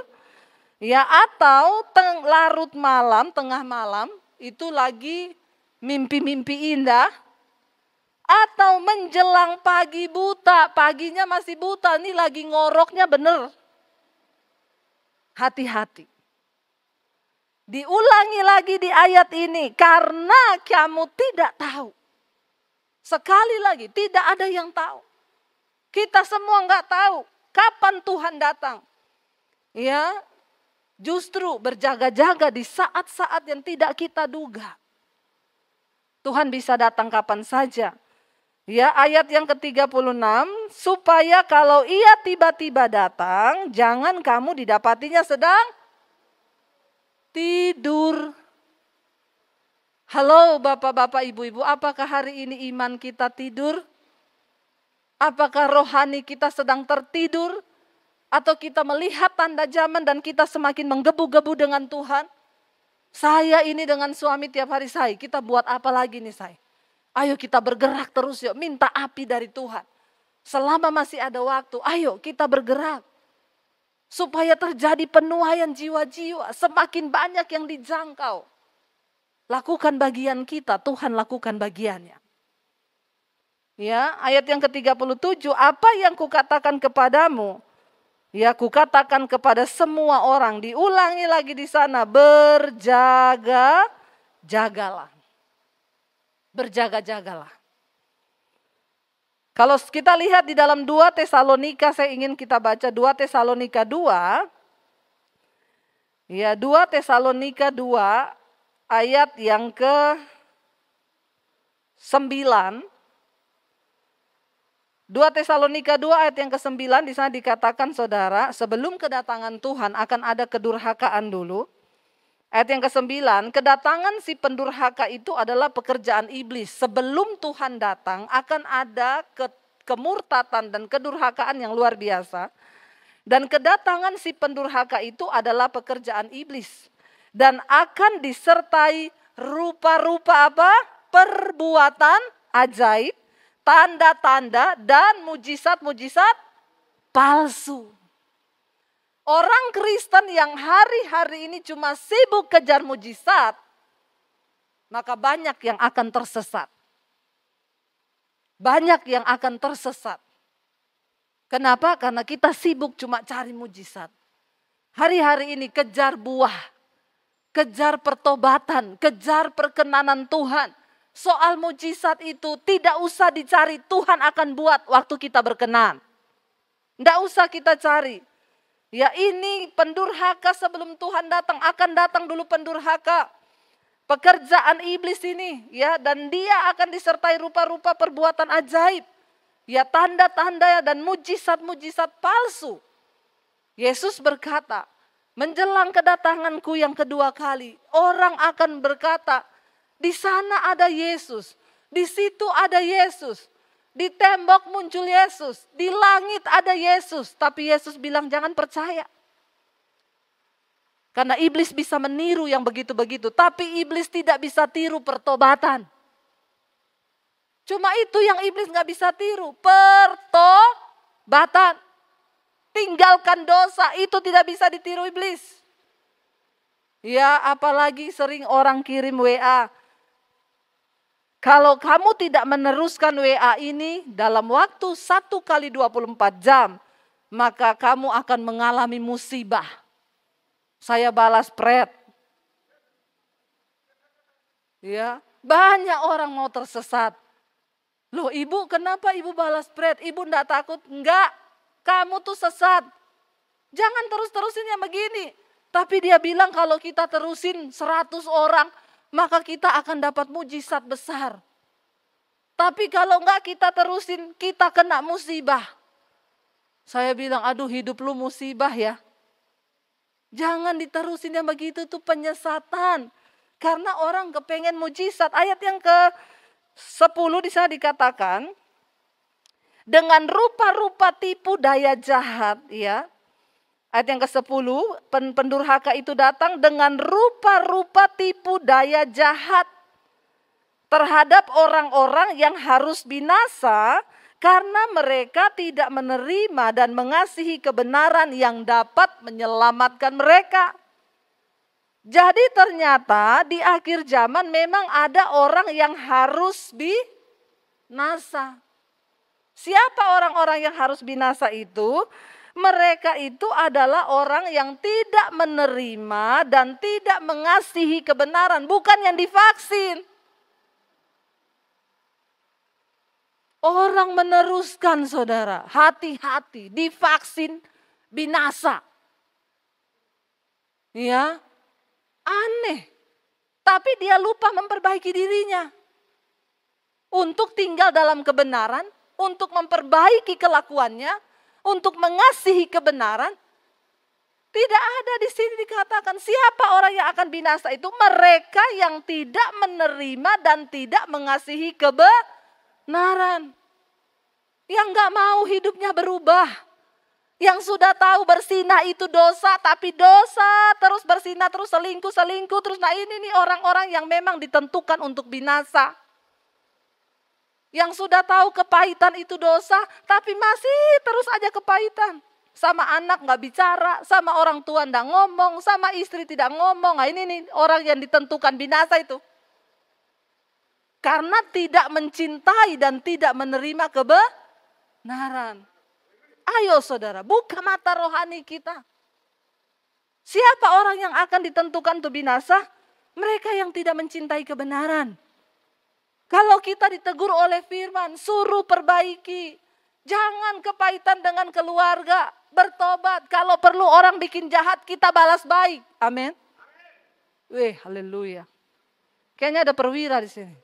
ya, atau larut malam, tengah malam, itu lagi mimpi-mimpi indah. Atau menjelang pagi buta, paginya masih buta, ini lagi ngoroknya bener. Hati-hati. Diulangi lagi di ayat ini, karena kamu tidak tahu. Sekali lagi, tidak ada yang tahu. Kita semua nggak tahu kapan Tuhan datang. Ya, justru berjaga-jaga di saat-saat yang tidak kita duga. Tuhan bisa datang kapan saja. Ya, ayat yang ke-36, supaya kalau ia tiba-tiba datang, jangan kamu didapatinya sedang tidur. Halo bapak-bapak, ibu-ibu, apakah hari ini iman kita tidur? Apakah rohani kita sedang tertidur? Atau kita melihat tanda zaman dan kita semakin menggebu-gebu dengan Tuhan? Saya ini dengan suami tiap hari kita buat apa lagi nih saya? Ayo kita bergerak terus yuk, minta api dari Tuhan. Selama masih ada waktu, ayo kita bergerak. Supaya terjadi penuaian jiwa-jiwa, semakin banyak yang dijangkau. Lakukan bagian kita, Tuhan lakukan bagiannya. Ya, ayat yang ke-37, apa yang kukatakan kepadamu? Ya, kukatakan kepada semua orang, diulangi lagi di sana, berjaga-jagalah. Berjaga-jagalah. Kalau kita lihat di dalam 2 Tesalonika, saya ingin kita baca 2 Tesalonika 2. Ya, 2 Tesalonika 2 ayat yang ke-9. 2 Tesalonika 2 ayat yang ke-9 di sana dikatakan saudara, sebelum kedatangan Tuhan akan ada kedurhakaan dulu. Ayat yang ke-9, kedatangan si pendurhaka itu adalah pekerjaan iblis. Sebelum Tuhan datang akan ada kemurtatan dan kedurhakaan yang luar biasa. Dan kedatangan si pendurhaka itu adalah pekerjaan iblis. Dan akan disertai rupa-rupa apa? Perbuatan ajaib, tanda-tanda dan mujizat-mujizat palsu. Orang Kristen yang hari-hari ini cuma sibuk kejar mujizat, maka banyak yang akan tersesat. Banyak yang akan tersesat. Kenapa? Karena kita sibuk cuma cari mujizat. Hari-hari ini kejar buah, kejar pertobatan, kejar perkenanan Tuhan. Soal mujizat itu tidak usah dicari, Tuhan akan buat waktu kita berkenan. Tidak usah kita cari. Ya ini pendurhaka sebelum Tuhan datang, akan datang dulu pendurhaka. Pekerjaan iblis ini ya, dan dia akan disertai rupa-rupa perbuatan ajaib. Ya tanda-tanda dan mujizat-mujizat palsu. Yesus berkata, menjelang kedatanganku yang kedua kali, orang akan berkata, di sana ada Yesus, di situ ada Yesus. Di tembok muncul Yesus, di langit ada Yesus. Tapi Yesus bilang jangan percaya. Karena iblis bisa meniru yang begitu-begitu. Tapi iblis tidak bisa tiru pertobatan. Cuma itu yang iblis gak bisa tiru. Pertobatan. Tinggalkan dosa, itu tidak bisa ditiru iblis. Ya apalagi sering orang kirim WA. Kalau kamu tidak meneruskan WA ini dalam waktu 1 kali 24 jam, maka kamu akan mengalami musibah. Saya balas pret. Ya, banyak orang mau tersesat. Loh ibu, kenapa ibu balas pret? Ibu enggak takut? Enggak, kamu tuh sesat. Jangan terus-terusin yang begini. Tapi dia bilang kalau kita terusin 100 orang, maka kita akan dapat mujizat besar. Tapi kalau enggak kita terusin, kita kena musibah. Saya bilang, aduh hidup lu musibah ya. Jangan diterusin yang begitu tuh penyesatan. Karena orang kepengen mujizat. Ayat yang ke-10 di sana dikatakan, dengan rupa-rupa tipu daya jahat ya. Ayat yang ke-10, pendurhaka itu datang dengan rupa-rupa tipu daya jahat terhadap orang-orang yang harus binasa karena mereka tidak menerima dan mengasihi kebenaran yang dapat menyelamatkan mereka. Jadi ternyata di akhir zaman memang ada orang yang harus binasa. Siapa orang-orang yang harus binasa itu? Mereka itu adalah orang yang tidak menerima dan tidak mengasihi kebenaran, bukan yang divaksin. Orang meneruskan saudara, hati-hati, divaksin binasa. Ya, aneh. Tapi dia lupa memperbaiki dirinya. Untuk tinggal dalam kebenaran, untuk memperbaiki kelakuannya, untuk mengasihi kebenaran. Tidak ada di sini dikatakan siapa orang yang akan binasa itu. Mereka yang tidak menerima dan tidak mengasihi kebenaran. Yang gak mau hidupnya berubah. Yang sudah tahu bersinah itu dosa, tapi dosa terus bersinah, terus selingkuh terus. Nah ini nih orang-orang yang memang ditentukan untuk binasa. Yang sudah tahu kepahitan itu dosa, tapi masih terus aja kepahitan. Sama anak gak bicara, sama orang tua gak ngomong, sama istri tidak ngomong. Nah ini nih orang yang ditentukan binasa itu. Karena tidak mencintai dan tidak menerima kebenaran. Ayo saudara, buka mata rohani kita. Siapa orang yang akan ditentukan untuk binasa? Mereka yang tidak mencintai kebenaran. Kalau kita ditegur oleh firman, suruh perbaiki. Jangan kepahitan dengan keluarga, bertobat. Kalau perlu orang bikin jahat, kita balas baik. Amin. Wih, haleluya. Kayaknya ada perwira di sini.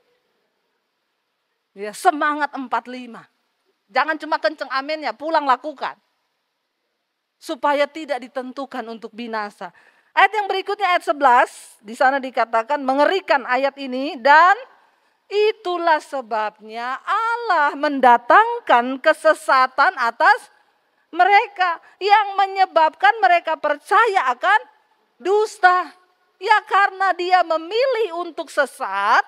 Ya, semangat 45. Jangan cuma kenceng amin ya, pulang lakukan. Supaya tidak ditentukan untuk binasa. Ayat yang berikutnya ayat 11, di sana dikatakan mengerikan ayat ini dan itulah sebabnya Allah mendatangkan kesesatan atas mereka yang menyebabkan mereka percaya akan dusta. Ya karena dia memilih untuk sesat,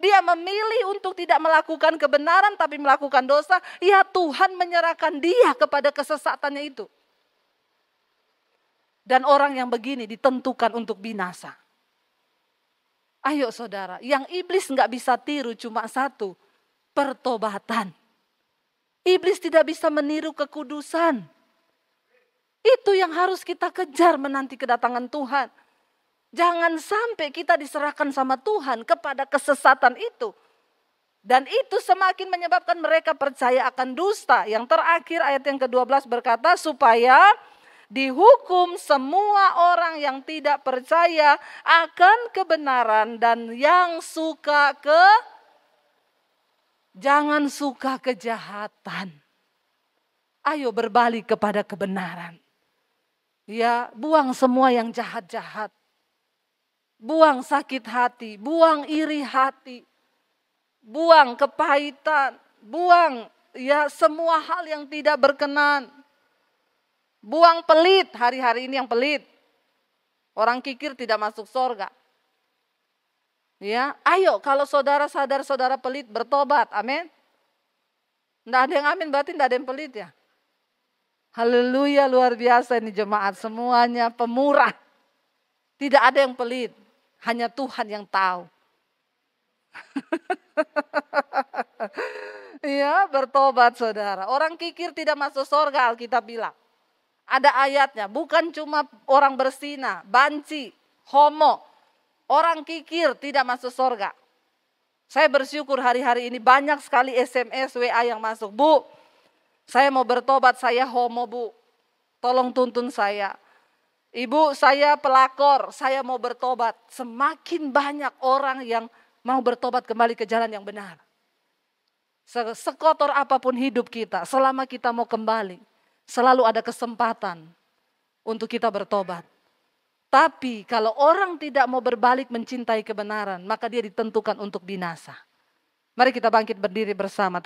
dia memilih untuk tidak melakukan kebenaran tapi melakukan dosa. Ya Tuhan menyerahkan dia kepada kesesatannya itu. Dan orang yang begini ditentukan untuk binasa. Ayo saudara, yang iblis nggak bisa tiru cuma satu, pertobatan. Iblis tidak bisa meniru kekudusan. Itu yang harus kita kejar menanti kedatangan Tuhan. Jangan sampai kita diserahkan sama Tuhan kepada kesesatan itu. Dan itu semakin menyebabkan mereka percaya akan dusta. Yang terakhir ayat yang ke-12 berkata, supaya dihukum semua orang yang tidak percaya akan kebenaran dan yang jangan suka kejahatan. Ayo berbalik kepada kebenaran. Ya, buang semua yang jahat-jahat. Buang sakit hati, buang iri hati. Buang kepahitan, buang ya semua hal yang tidak berkenan. Buang pelit, hari-hari ini yang pelit. Orang kikir tidak masuk surga. Ya, ayo kalau saudara sadar saudara pelit bertobat, amin. Tidak ada yang amin, berarti tidak ada yang pelit ya. Haleluya, luar biasa ini jemaat, semuanya pemurah. Tidak ada yang pelit, hanya Tuhan yang tahu. Ya, bertobat saudara. Orang kikir tidak masuk surga, Alkitab bilang. Ada ayatnya, bukan cuma orang berzina, banci, homo. Orang kikir tidak masuk surga. Saya bersyukur hari-hari ini banyak sekali SMS, WA yang masuk. Bu, saya mau bertobat, saya homo bu. Tolong tuntun saya. Ibu, saya pelakor, saya mau bertobat. Semakin banyak orang yang mau bertobat kembali ke jalan yang benar. Sekotor apapun hidup kita, selama kita mau kembali, selalu ada kesempatan untuk kita bertobat. Tapi kalau orang tidak mau berbalik mencintai kebenaran, maka dia ditentukan untuk binasa. Mari kita bangkit berdiri bersama.